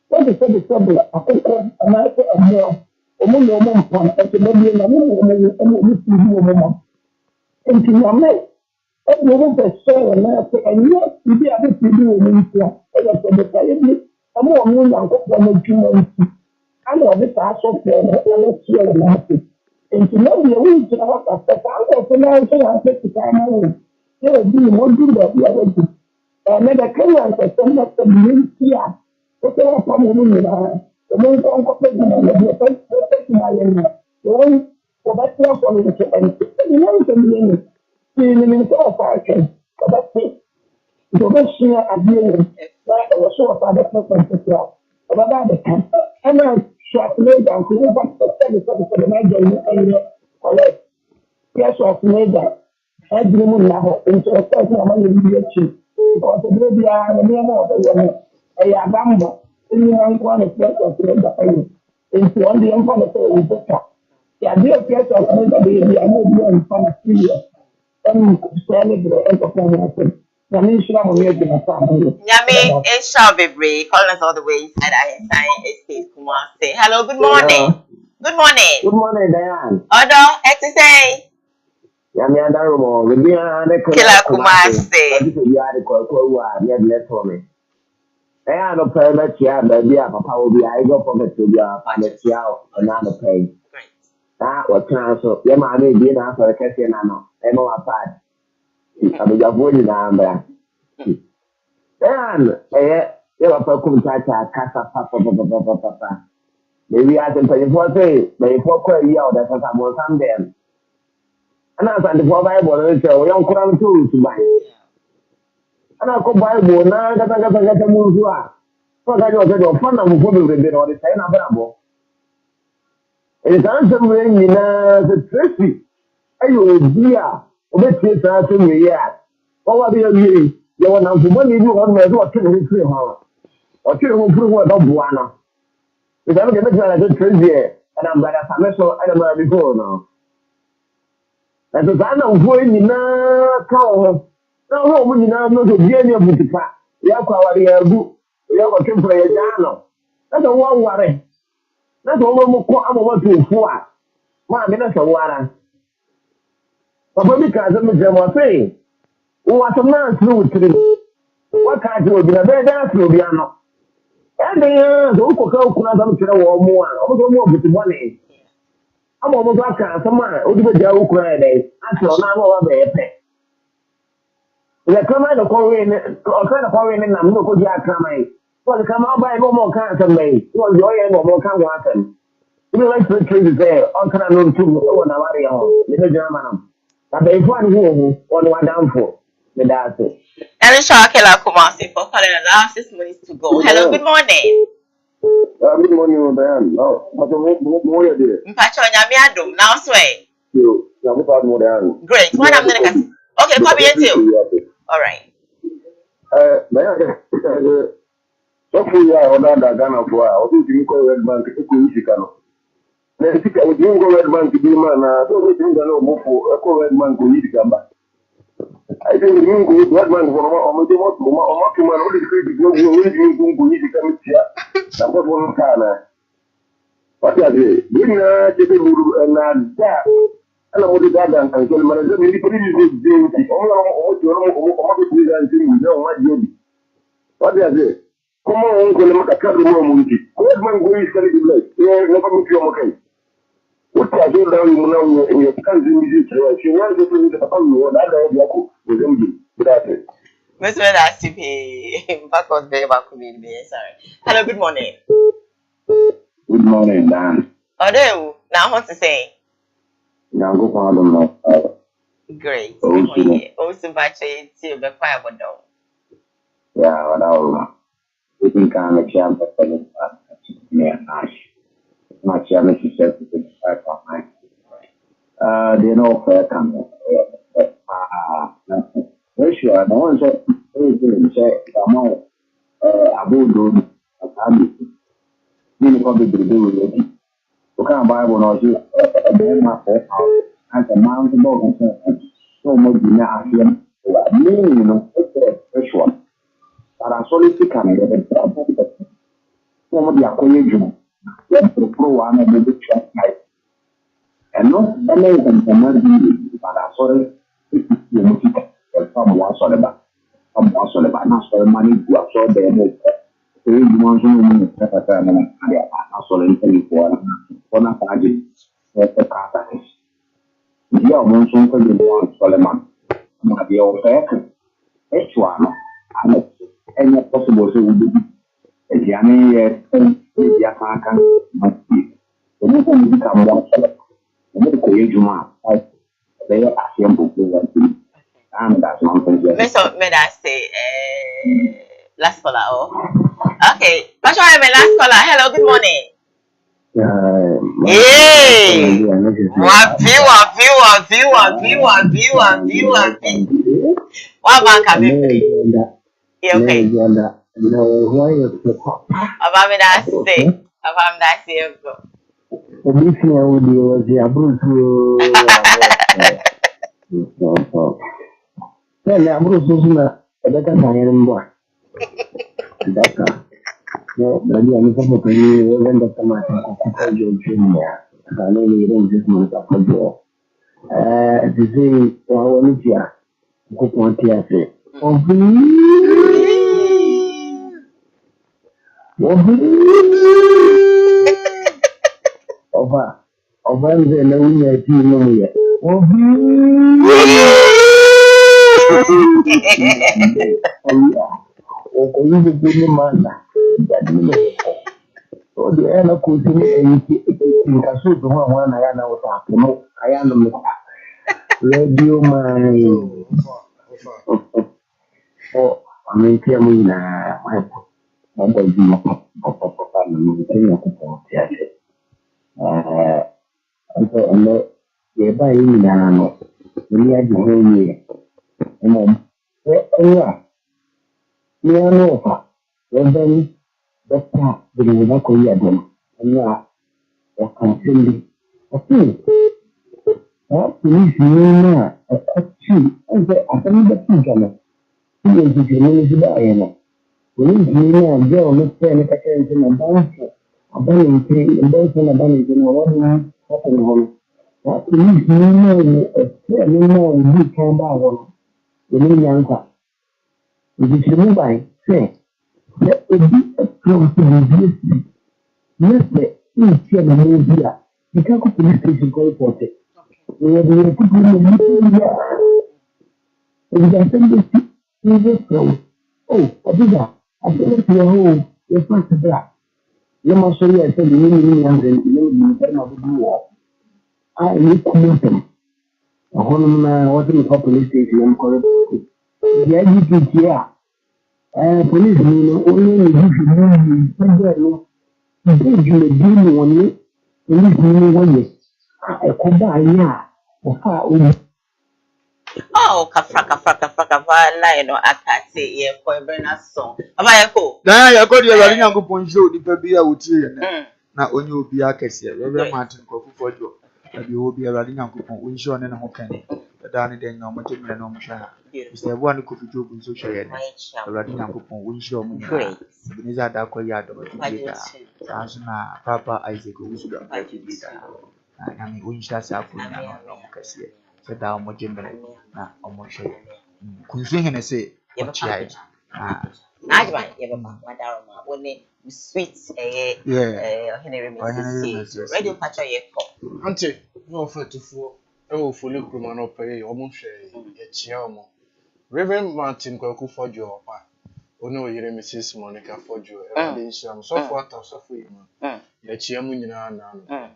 What is the trouble? I think America and more. Woman, and to maybe a woman. And to your mate. And you want to show America, and yes, you be able to do in India. And I said, I'm more than one community. I know this actual plan, and let's hear America. And to know the way to have a step out of America, I take the time away. You'll be more good than the other two. And then the Kenyans are so much of the here. What they are coming in, the main company, the first my the one for that one for me to end. The one can be in it. The minister of fashion, but that's it. The best year at the end, that was so far the person to sell. But the time, and I shot later and to move back to the Nigeria and collect. Yes, was later. I didn't know into a person of money to be achieved. Because the baby are near more than a Yagamba. Anyone want to get us to the family. Into one the information is better. The idea of get us to the baby, I know you in front of 3 years. And celebrate enterprise. Yami, it shall be brave. Call us all the way inside our estate. Say hello, good morning. Good morning. Good morning, Diane. Odo, exercise. Yami Adarumo, we are the KUMAWOOD say. You are the Koowaa, you have left for me. I am a private chair, baby. Papa will be I go for the to your finance out another pay. That was transfer. Your mammy did not for a question. I know. I know a part. abegyafo nyinaa mbra dan yɛ papa kum tata kasa papa maybe I can tell you what say mayfo kwa yi a ɔda sasa mo sam dem ana asantefo bible no sɛ ɔyɛ nkora no to buy ana ko bible na kata mu nso a so ka jo se do na mo fo bebrebe no ɔde sɛ na brabo san sɛ mo nyinaa se Tracy ayo obi a obetie saa sɛ mo yi a ɔwa bi yɛ yɛ wɔ na mfo ni bi wɔ no ɛdo ɔte ne firi ho ɔte ne ho firi ho ɛdo boa no if I'm going to get Tracy and I'm going to have so I don't know before now. And so I know going in a cow. No, when you know, no, the journey of the car. You have our book. You have a temporary journal. That's a one worry. That's a one more want to four. My minutes of water. But because I'm a saying, what a man through three. What kind of be a very dance will be no. And so kuna some chira wo mu a o so mu obutu bone amo mo aka sama o dibe ja wo kuna dey atro na ma wa be pe le kama no ko we ne o ka no ko we ne na mo ko ja kama so le kama ba go mo ka ta me so yo ye mo ka wa ta you like to trade there on kana no tu o na wari ho le ja ma na ta be fo an ho on wa down for me that And Shakela Kumasi for calling the last 6 minutes to go. Hello, good morning. Good morning, Diane. No, but more there. Mpacho Nyamiadum, now sway. You, more than. Great. What I'm going to okay, copy it too. All right. Diane, so we are on that Ghana for our Red Bank to Kuishikano. Then we didn't go Red Bank to be man, so we didn't know for a Red Bank to Ishikamba. I think you go Red Bank for almost man, only the go to Ishikama. That was one kind. What are they? You know, and that. And I would have done and so many people use this what are they? Come on, go to a couple more movies. What man go is going to be like? Yeah, never meet you okay. What are you down in your country music? She wants to put it upon you, and I don't know with them. That's it. Miss Veda CP, back on the back of me. Sorry. Hello, good morning. Good morning, Dan. Oh, there. Now, what to say? Now, go on them. Great. Also, battery to the fire window. Yeah, whatever. We can kind of jump up and Nash. Not German, she said, to the fact of mine. They know fair coming. Very sure. No one said, come on, I will do a family. You probably do with it. You can't buy one or two. And the mountain boat so much in the you know, it's one. But I saw it coming. Some of the acquaintances. Yes, the pro one of the church life. And not amazing for money, but I saw it. Someone saw the back. Someone saw the back. Not for money to absorb their move. So you want to know the time I saw it for one of the car. Yeah, one soon for the one Solomon. Might be all fair. It's one. And any possible so would be. If you are near, you can't be. The movement become one Solomon. The medical age, they are assembled. And that's nonsense. May I say, last caller. Okay, what's my last caller? Hello, good morning. Hey, what bank have you? Okay. About me that say, about that say, I'm no, but I'm going to when the tomato junior. I know you don't just want to go. To say, well, what is your good one here? Over the no team. So the end of coaching in Kasu to one I know what I am radio man. Oh, I mean, tell me now, my boy, and so I'm not buying now. We had the whole year. Yeah, no, then that's not the local yet. And yeah, I can see it. That police now, a two, and I think the two can. He is the community by police now, girl, let's say, like I can't say, a bouncer, a bunny tree, and there's an abundance in a one happened home. That police now, a fair now, we can buy one. The new answer. If you remember, I say, that it be a close to the yes, each year the media, you can't go to the station go for it. We have been put in the media. And I send this to the show. Oh, I did that. I sent it to your home, your first black. You must show you, I said, the new and the turn of the war. I need to meet them. A whole man wasn't a police station, I'm correct. The educate here. Police only if you know you do one police one year. I come by here. Oh, kafra line or akate ye for a song. Abayako. Now you got your running up on show the baby out here. Now when you be a cashier, Reverend Martin Coffee for you. And you will be a running up on windshield and a hockey. The Danny then no much and no much. Is there one could be joking social running up upon windshield? Great. These are that quiet Asuna, Papa Isaac, who should have had to be there. I mean, windshields are for no cashier. Said down more general, not almost. Could sing and say, what child? Najma, Madame, only sweet, Henry, radio patch a Auntie, no 44. Oh, fully criminal pay almost a chiamo. Reverend Martin Koku for your pa. Oh no, you're Mrs. Monica for you. And so forth or so free. The chiamunina.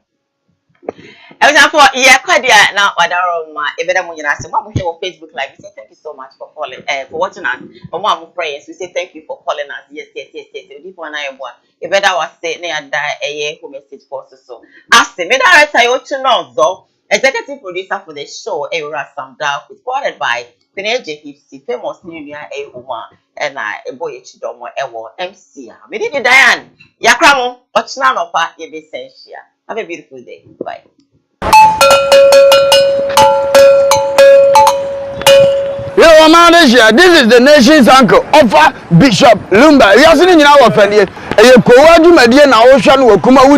Example, Yakodia now, Wadaroma, Ebedamunina, on Facebook Live. We say thank you so much for calling, for watching us. For more prayers, we say thank you for calling us. Yes. If one I want, you better was say near die a year who message for so. Ask the director, you to know though. Executive producer for the show, Era Samda, supported by Peneje Hipsy, famous New Year, a woman, and a boy Chidomo, Ewo, MC. We did Diane, Yakramo, Ochnanopa, Ebesentia. Have a beautiful day. Bye. Yo, Malaysia, this is the nation's uncle, Offa Bishop Lumba. You are sitting in our family. A Koowaa Show, Koowaa Show, KUMAWOOD.